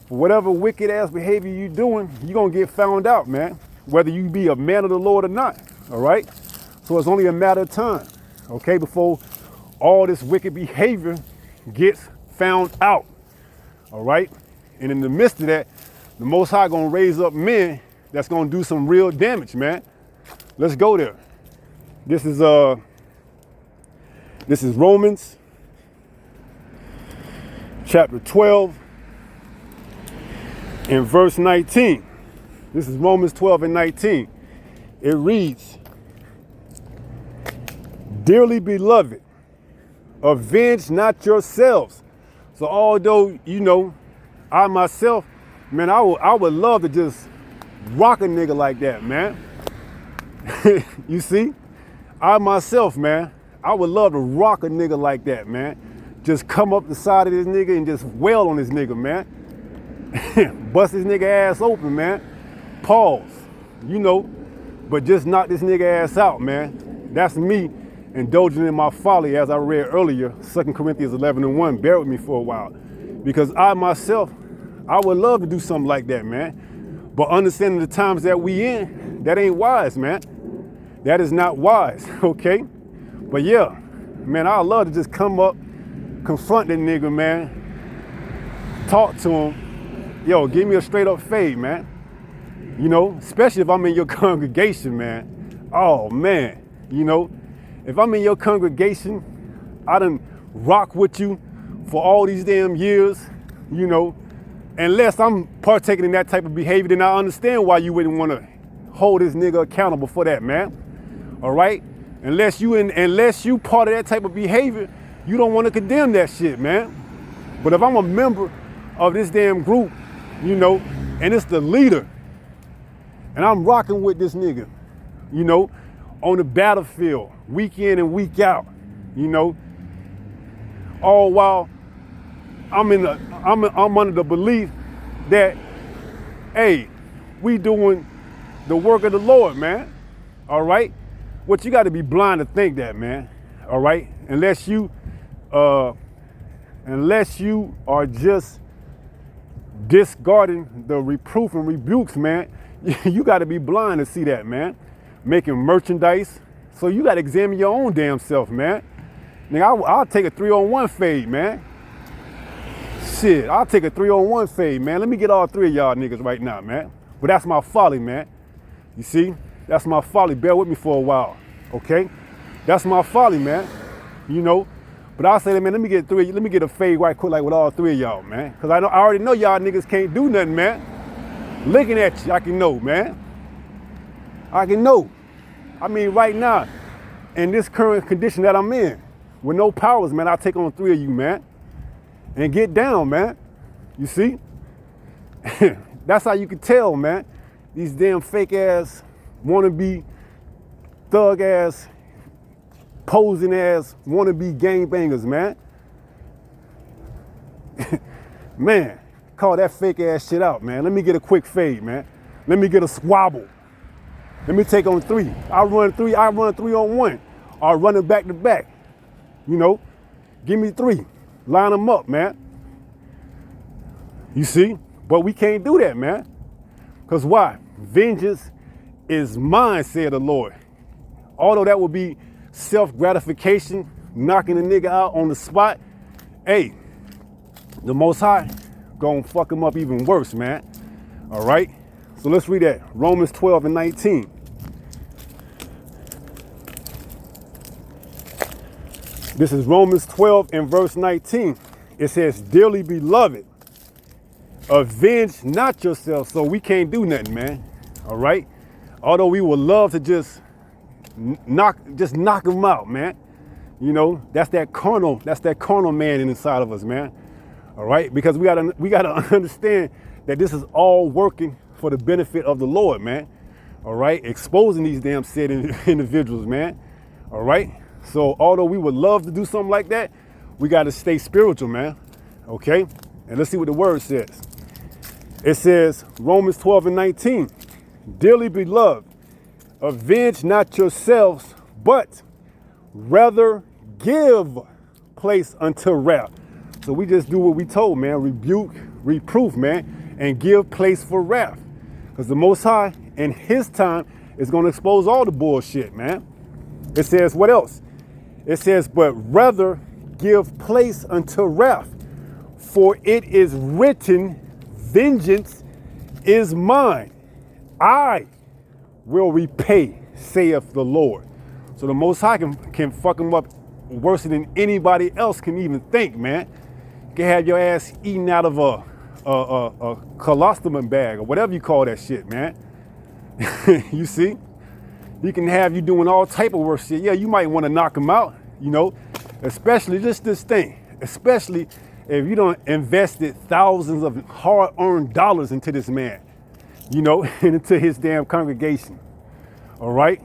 For whatever wicked ass behavior you doing, you gonna get found out, man. Whether you be a man of the Lord or not. All right? So it's only a matter of time, okay, before all this wicked behavior gets found out. All right? And in the midst of that, the Most High gonna raise up men that's gonna do some real damage, man. Let's go there. This is Romans chapter 12 and verse 19. This is Romans 12 and 19. It reads, "Dearly beloved, avenge not yourselves." So although, I myself, man, I would love to just rock a nigga like that, man. You see? I myself, man, I would love to rock a nigga like that, man. Just come up the side of this nigga and just wail on this nigga, man. Bust this nigga ass open, man. Pause, but just knock this nigga ass out, man. That's me indulging in my folly, as I read earlier, 2 Corinthians 11 and 1. Bear with me for a while. Because I myself, I would love to do something like that, man. But understanding the times that we in, that ain't wise, man. That is not wise, okay? But yeah, man, I'd love to just come up, confront that nigga, man. Talk to him. Yo, give me a straight up fade, man. Especially if I'm in your congregation, man. Oh, man, if I'm in your congregation, I done rock with you for all these damn years, unless I'm partaking in that type of behavior, then I understand why you wouldn't want to hold this nigga accountable for that, man. All right? Unless you part of that type of behavior, you don't want to condemn that shit, man. But if I'm a member of this damn group, and it's the leader, and I'm rocking with this nigga, on the battlefield, week in and week out, all while I'm under the belief that, hey, we doing the work of the Lord, man. All right? What you got to be blind to think that, man. All right? Unless you are just discarding the reproof and rebukes, man, you got to be blind to see that, man. Making merchandise. So you got to examine your own damn self, man. Nigga, I'll take a 3-on-1 fade, man. Shit, I'll take a 3-on-1 fade, man. Let me get all three of y'all niggas right now, man. But that's my folly, man. You see? That's my folly. Bear with me for a while, okay? That's my folly, man. But I'll say, man, let me get a fade right quick, like with all three of y'all, man. Because I already know y'all niggas can't do nothing, man. Looking at you, I can know, man. I can know. I mean, right now, in this current condition that I'm in, with no powers, man, I'll take on three of you, man. And get down, man. You see? That's how you can tell, man. These damn fake ass, wannabe, thug ass, posing ass, wannabe gangbangers, man. Man, call that fake ass shit out, man. Let me get a quick fade, man. Let me get a squabble. Let me take on 3. I run 3 on 1. Or running back to back. You know, give me 3. Line them up, man. You see? But we can't do that, man. Because why? Vengeance is mine, said the Lord. Although that would be self-gratification, knocking a nigga out on the spot, hey, the Most High gonna fuck him up even worse, man. All right? So let's read that. Romans 12 and 19. This is Romans 12 and verse 19. It says, dearly beloved, avenge not yourself. So we can't do nothing, man. All right? Although we would love to just knock them out, man. You know, that's that carnal man inside of us, man. All right? Because we gotta understand that this is all working for the benefit of the Lord, man. All right? Exposing these damn said individuals, man. All right? So although we would love to do something like that, we got to stay spiritual, man. Okay? And let's see what the word says. It says, Romans 12 and 19, dearly beloved, avenge not yourselves, but rather give place unto wrath. So we just do what we told, man. Rebuke, reproof, man, and give place for wrath. Because the Most High, in his time, is going to expose all the bullshit, man. It says, what else? It says, but rather give place unto wrath, for it is written, vengeance is mine. I will repay, saith the Lord. So the Most High can fuck them up worse than anybody else can even think, man. You can have your ass eaten out of a colostomy bag or whatever you call that shit, man. You see? He can have you doing all type of worse shit. Yeah, you might want to knock him out, you know, especially just this thing, especially if you don't invested thousands of hard-earned dollars into this man, you know, and into his damn congregation. All right?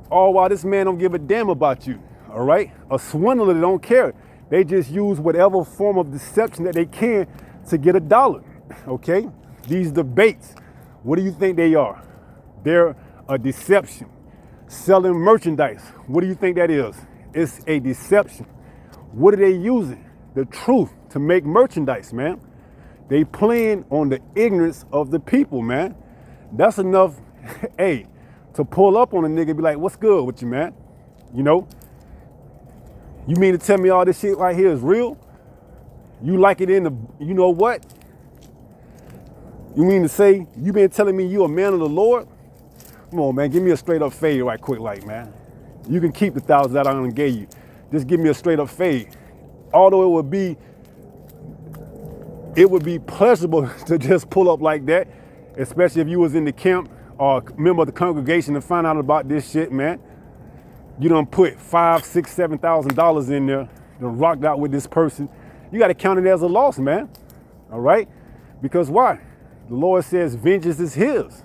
All while this man don't give a damn about you. All right? A swindler, they don't care. They just use whatever form of deception that they can to get $1. Okay? These debates, what do you think they are? They're a deception. Selling merchandise, what do you think that is? It's a deception. What are they using? The truth to make merchandise, man. They playing on the ignorance of the people, man. That's enough, hey, to pull up on a nigga and be like, what's good with you, man? You know? You mean to tell me all this shit right here is real? You like it in the, you know what? You mean to say you been telling me you a man of the Lord? Come on, man, give me a straight up fade right quick, like, man. You can keep the 1,000 that I done gave you. Just give me a straight up fade. Although it would be pleasurable to just pull up like that, especially if you was in the camp or member of the congregation and find out about this shit, man. You done put $5,000, $6,000, $7,000 in there, done rocked out with this person. You got to count it as a loss, man. All right? Because why? The Lord says vengeance is his.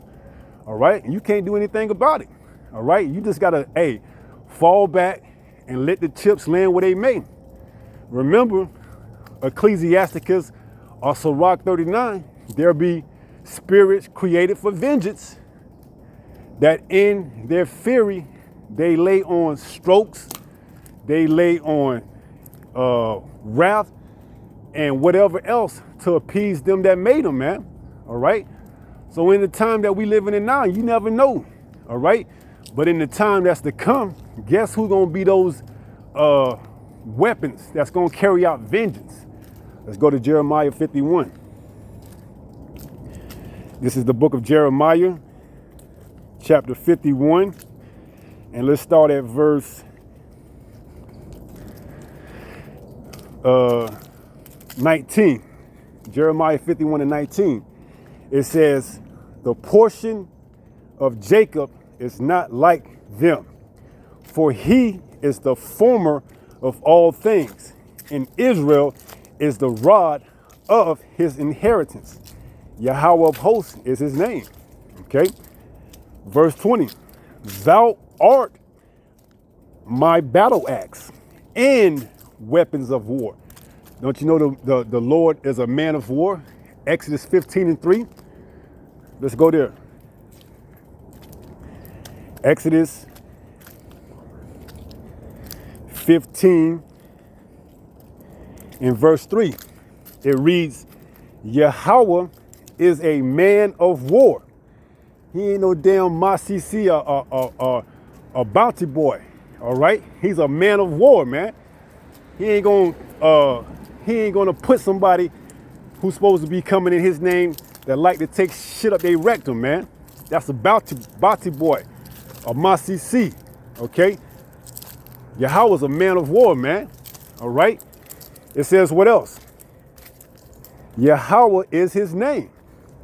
All right? You can't do anything about it. All right? You just got to, hey, fall back and let the chips land where they may. Remember, Ecclesiasticus or Sirach 39, there be spirits created for vengeance, that in their fury, they lay on strokes, they lay on wrath, and whatever else to appease them that made them, man. All right? So in the time that we living in now, you never know. All right? But in the time that's to come, guess who's going to be those weapons that's going to carry out vengeance? Let's go to Jeremiah 51. This is the book of Jeremiah, chapter 51. And let's start at verse 19. Jeremiah 51 and 19. It says, the portion of Jacob is not like them, for he is the former of all things, and Israel is the rod of his inheritance. Yahweh of hosts is his name. Okay. Verse 20. Thou art my battle axe and weapons of war. Don't you know the Lord is a man of war? Exodus 15 and 3. Let's go there. Exodus 15 in verse 3. It reads, Yahweh is a man of war. He ain't no damn Masisi a bounty boy. All right? He's a man of war, man. He ain't gonna put somebody who's supposed to be coming in his name that like to take shit up their rectum, man. That's a bounty boy, a Masisi. Okay? Yahweh's a man of war, man. All right? It says what else? Yahweh is his name.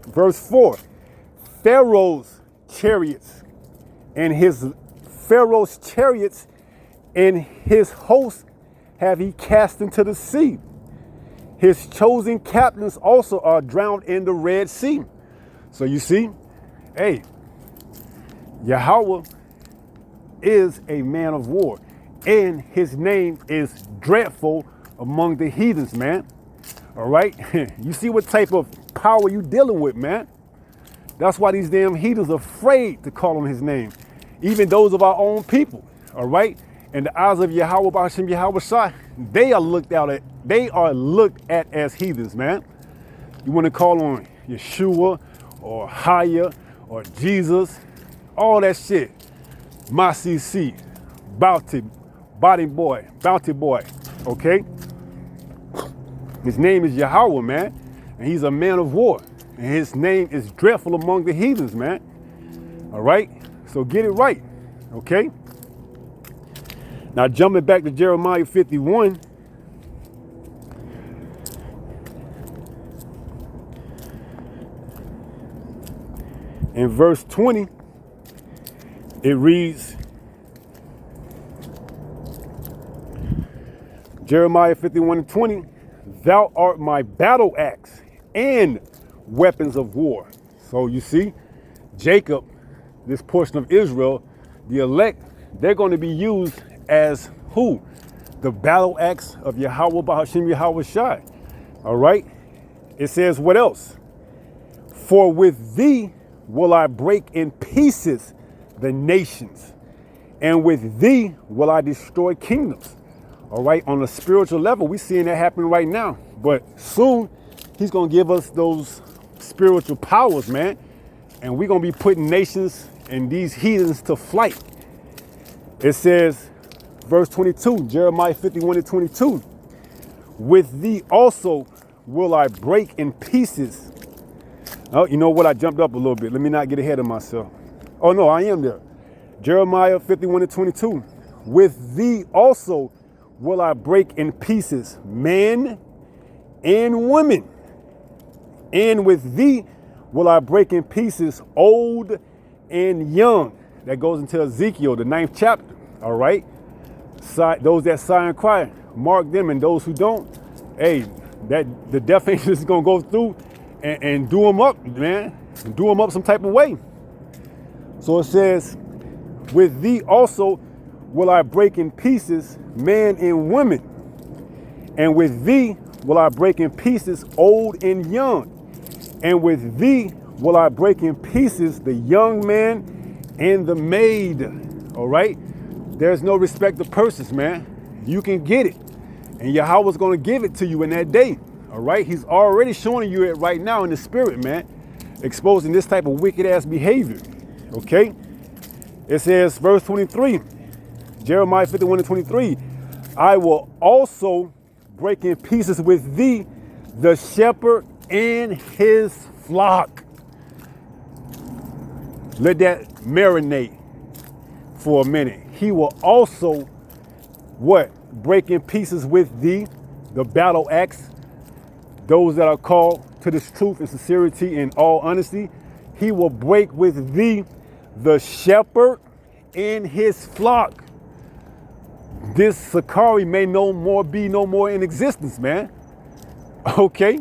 Verse 4. Pharaoh's chariots and his host have he cast into the sea. His chosen captains also are drowned in the Red Sea. So you see, hey, Yahweh is a man of war, and his name is dreadful among the heathens, man. All right? You see what type of power you dealing with, man. That's why these damn heathens are afraid to call on his name. Even those of our own people, all right? In the eyes of Yahweh, B'Hashem, Yahweh Shai, they are looked at as heathens, man. You want to call on Yeshua or Haya or Jesus, all that shit. Masisi, bounty boy, okay? His name is Yahweh, man, and he's a man of war. And his name is dreadful among the heathens, man. All right? So get it right, okay? Now jumping back to Jeremiah 51. In verse 20, it reads, Jeremiah 51:20, thou art my battle axe and weapons of war. So you see, Jacob, this portion of Israel, the elect, they're going to be used as who? The battle axe of Yahweh B'Hashem Yahweh Shai. All right? It says what else? For with thee will I break in pieces the nations, and with thee will I destroy kingdoms. All right? On a spiritual level, we're seeing that happen right now. But soon, he's going to give us those spiritual powers, man. And we're going to be putting nations and these heathens to flight. It says, verse 22, Jeremiah 51:22, with thee also will I break in pieces. Oh, you know what? I jumped up a little bit. Let me not get ahead of myself. Oh, no, I am there. Jeremiah 51:22, with thee also will I break in pieces men and women. And with thee will I break in pieces old and young. That goes into Ezekiel, the 9th chapter. All right. Those that sigh and cry, mark them, and those who don't, hey, that the death angel is gonna go through and do them up, man. And do them up some type of way. So it says, with thee also will I break in pieces men and women. And with thee will I break in pieces old and young. And with thee will I break in pieces the young man and the maid. All right? There's no respect of persons, man. You can get it. And Yahweh's going to give it to you in that day. All right? He's already showing you it right now in the spirit, man. Exposing this type of wicked ass behavior. Okay? It says, verse 23, Jeremiah 51:23, I will also break in pieces with thee the shepherd and his flock. Let that marinate for a minute. He will also, what? Break in pieces with thee the battle axe, those that are called to this truth and sincerity and all honesty. He will break with thee the shepherd and his flock. This Sakari may be no more in existence, man. Okay?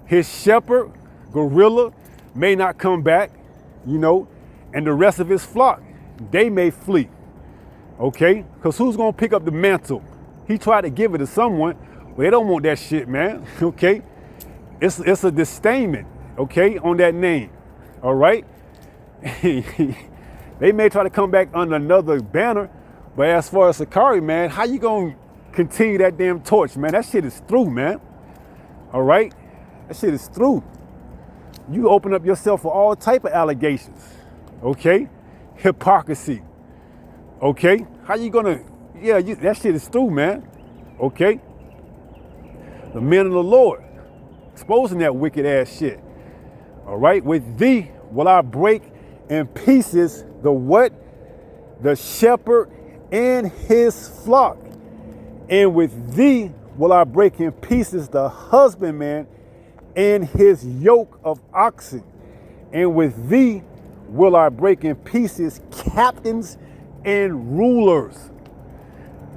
His shepherd, gorilla, may not come back, you know, and the rest of his flock, they may flee. Okay? Because who's going to pick up the mantle? He tried to give it to someone, but they don't want that shit, man. Okay? It's a disdainment, okay, on that name. All right? They may try to come back under another banner, but as far as Sakari, man, how you gonna continue that damn torch, man? That shit is through, man. All right? That shit is through. You open up yourself for all type of allegations, okay? Hypocrisy, okay? How you gonna, that shit is through, man, okay? The men of the Lord, exposing that wicked ass shit, all right? With thee will I break in pieces the what? The shepherd and his flock. And with thee will I break in pieces the husbandman and his yoke of oxen. And with thee will I break in pieces captains and rulers.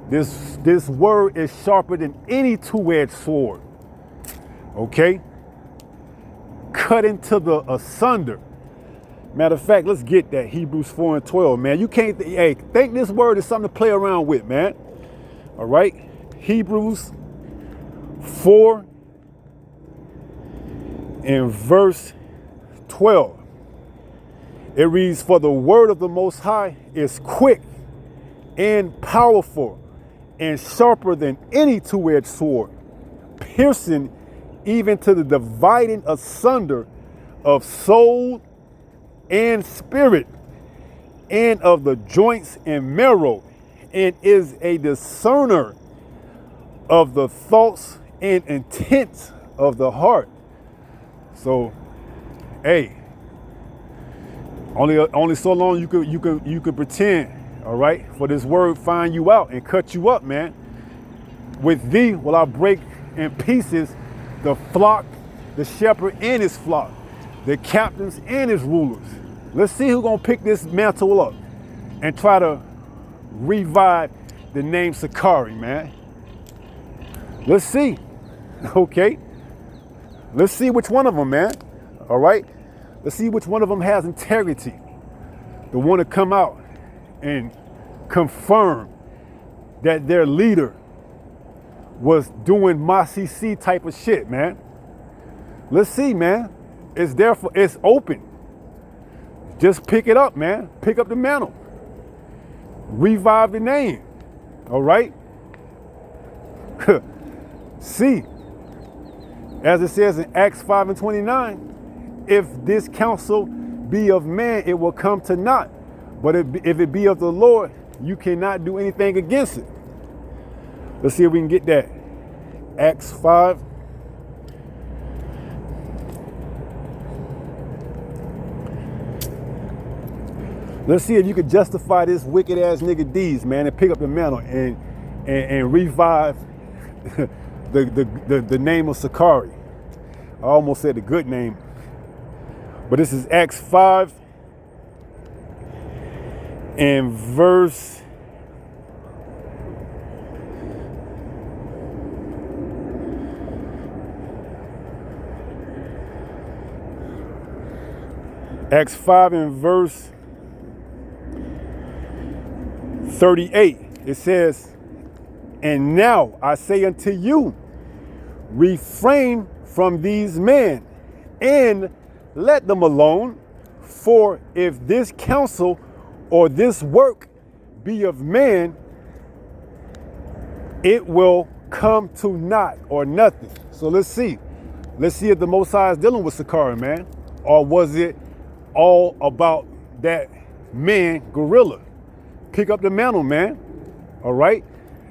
This word is sharper than any two-edged sword. Okay? Cut into the asunder. Matter of fact, let's get that. Hebrews 4 and 12, man. You can't, think this word is something to play around with, man. All right? Hebrews 4 and verse 12. It reads, for the word of the Most High is quick and powerful and sharper than any two-edged sword, piercing even to the dividing asunder of soul and spirit, and of the joints and marrow, and is a discerner of the thoughts and intents of the heart. So, hey, only so long you could pretend, all right, for this word find you out and cut you up, man. With thee will I break in pieces the flock, the shepherd and his flock, the captains and his rulers. Let's see who's gonna pick this mantle up and try to revive the name Sakari, man. Let's see, okay? Let's see which one of them, man, all right? Let's see which one of them has integrity. The one to come out and confirm that their leader was doing Masisi type of shit, man. Let's see, man. It's there for, it's open. Just pick it up, man. Pick up the mantle. Revive the name, all right? See, as it says in Acts 5 and 29, if this counsel be of man, it will come to naught. But if it be of the Lord, you cannot do anything against it. Let's see if we can get that. Acts 5. Let's see if you could justify this wicked ass nigga deeds, man, and pick up the mantle and revive the name of Sakari. I almost said the good name. But this is Acts 5 and verse Acts 5 and verse 38. It says, and now I say unto you, refrain from these men and let them alone. For if this counsel or this work be of man, it will come to naught or nothing. So let's see. Let's see if the Most High is dealing with Sakari, man. Or was it all about that man, gorilla? Pick up the mantle, man. All right?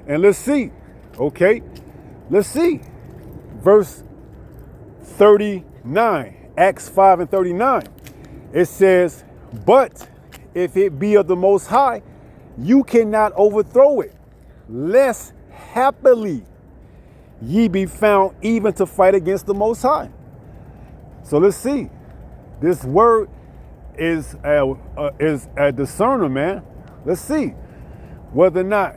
And let's see. Okay? Let's see. Verse 39. Acts 5 and 39. It says, but if it be of the Most High, you cannot overthrow it, lest happily ye be found even to fight against the Most High. So let's see. This word is a discerner, man. Let's see whether or not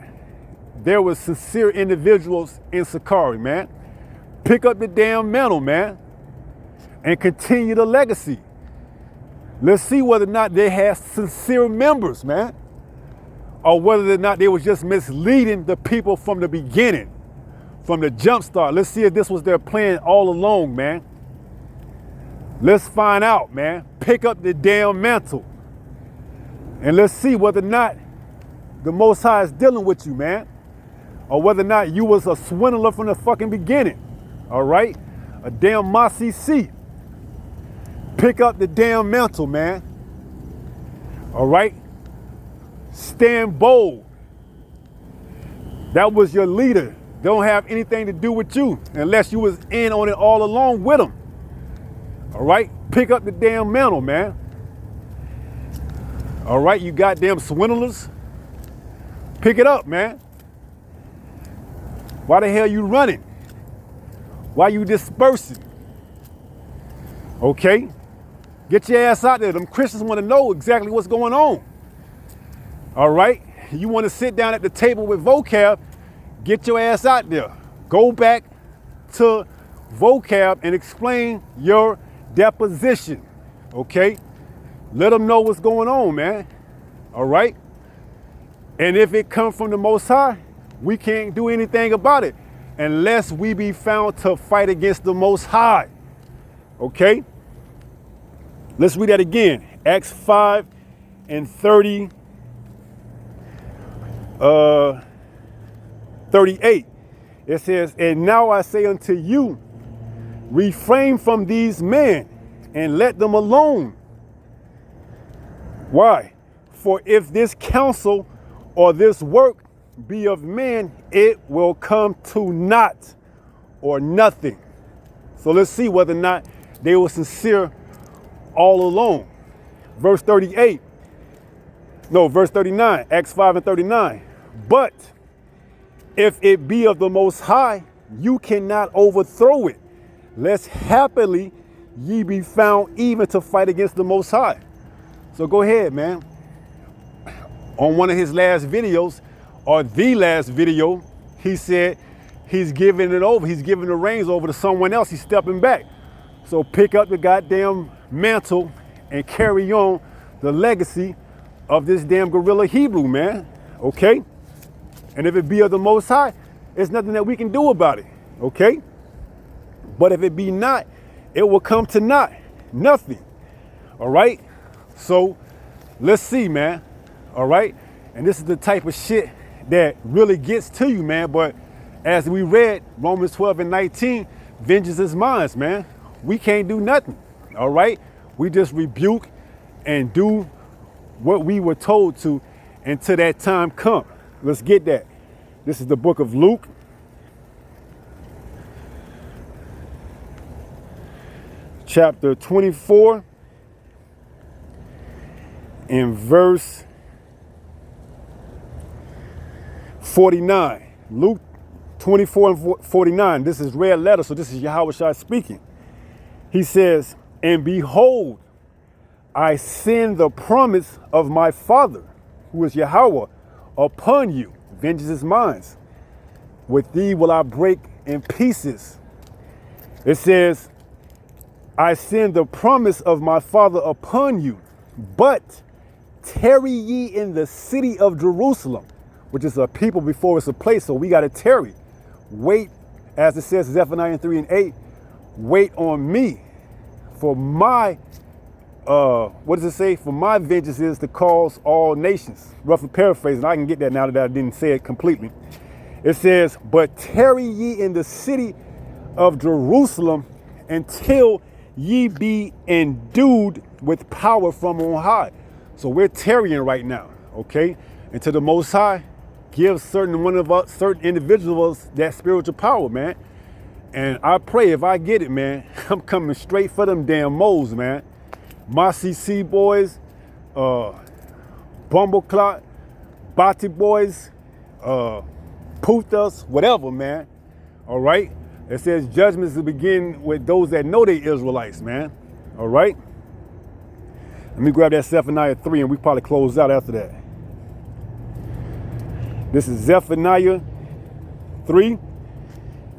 there was sincere individuals in Sakari, man. Pick up the damn mantle, man, and continue the legacy. Let's see whether or not they had sincere members, man, or whether or not they was just misleading the people from the beginning, from the jump start. Let's see if this was their plan all along, man. Let's find out, man. Pick up the damn mantle. And let's see whether or not the Most High is dealing with you, man. Or whether or not you was a swindler from the fucking beginning. All right? A damn Masisi. Pick up the damn mantle, man. All right? Stand bold. That was your leader. Don't have anything to do with you unless you was in on it all along with him. All right? Pick up the damn mantle, man. All right, you goddamn swindlers. Pick it up, man. Why the hell you running? Why you dispersing? Okay? Get your ass out there. Them Christians want to know exactly what's going on. All right? You want to sit down at the table with vocab, get your ass out there. Go back to vocab and explain your deposition. Okay? Let them know what's going on, man. All right? And if it comes from the Most High, we can't do anything about it unless we be found to fight against the Most High. Okay? Let's read that again. Acts 5 and 38. It says, and now I say unto you, refrain from these men and let them alone. Why? For if this counsel or this work be of men, it will come to naught or nothing. So let's see whether or not they were sincere all along. Verse 39, Acts 5 and 39. But if it be of the Most High, you cannot overthrow it, lest happily ye be found even to fight against the Most High. So go ahead, man. On one of his last videos, or the last video, he said he's giving it over. He's giving the reins over to someone else. He's stepping back. So pick up the goddamn mantle and carry on the legacy of this damn gorilla Hebrew, man. Okay? And if it be of the Most High, there's nothing that we can do about it. Okay? But if it be not, it will come to naught. Nothing. All right? So let's see, man. All right? And this is the type of shit that really gets to you, man. But as we read Romans 12 and 19, vengeance is mine, man. We can't do nothing. All right? We just rebuke and do what we were told to until that time come. Let's get that. This is the book of Luke. Chapter 24 and verse 49. Luke 24 and 49. This is red letter, so this is Yahushua speaking. He says, and behold, I send the promise of my Father, who is Yahweh, upon you. Vengeance is mine. With thee will I break in pieces. It says, I send the promise of my Father upon you, but tarry ye in the city of Jerusalem, which is a people before it's a place, so we got to tarry. Wait, as it says, Zephaniah 3 and 8, wait on me, for my, what does it say? For my vengeance is to cause all nations. Roughly paraphrasing, I can get that now that I didn't say it completely. It says, but tarry ye in the city of Jerusalem until ye be endued with power from on high. So we're tarrying right now, okay? Until the Most High gives certain individuals that spiritual power, man. And I pray if I get it, man, I'm coming straight for them damn moles, man. My CC boys, Bumbleclot, Bati boys, Putas, whatever, man. All right? It says judgments will begin with those that know they Israelites, man. All right? Let me grab that Zephaniah 3 and we probably close out after that. This is Zephaniah 3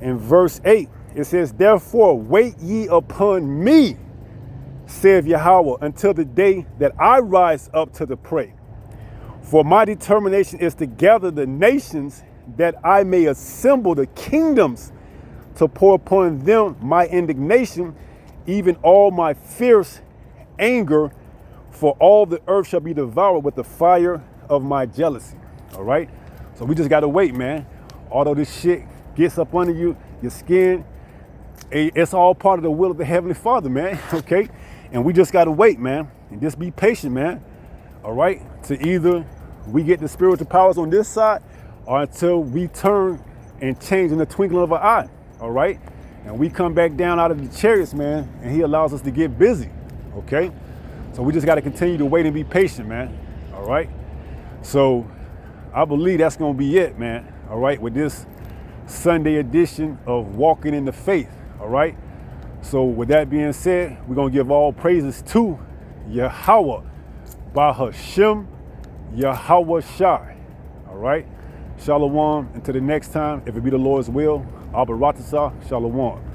and verse 8. It says, therefore wait ye upon me, saith Yahweh, until the day that I rise up to the prey. For my determination is to gather the nations, that I may assemble the kingdoms, to pour upon them my indignation, even all my fierce anger For all the earth shall be devoured with the fire of my jealousy. All right? So we just got to wait, man. Although this shit gets up under you, your skin, it's all part of the will of the Heavenly Father, man. Okay? And we just got to wait, man. And just be patient, man. All right? To either we get the spiritual powers on this side or until we turn and change in the twinkling of an eye. All right? And we come back down out of the chariots, man, and he allows us to get busy. Okay? So we just got to continue to wait and be patient, man. All right? So I believe that's going to be it, man. All right? With this Sunday edition of Walking in the Faith. All right? So with that being said, we're going to give all praises to Yahweh, Bahashem, Yahweh Shai. All right? Shalom. Until the next time, if it be the Lord's will, Abaratasa, Shalom.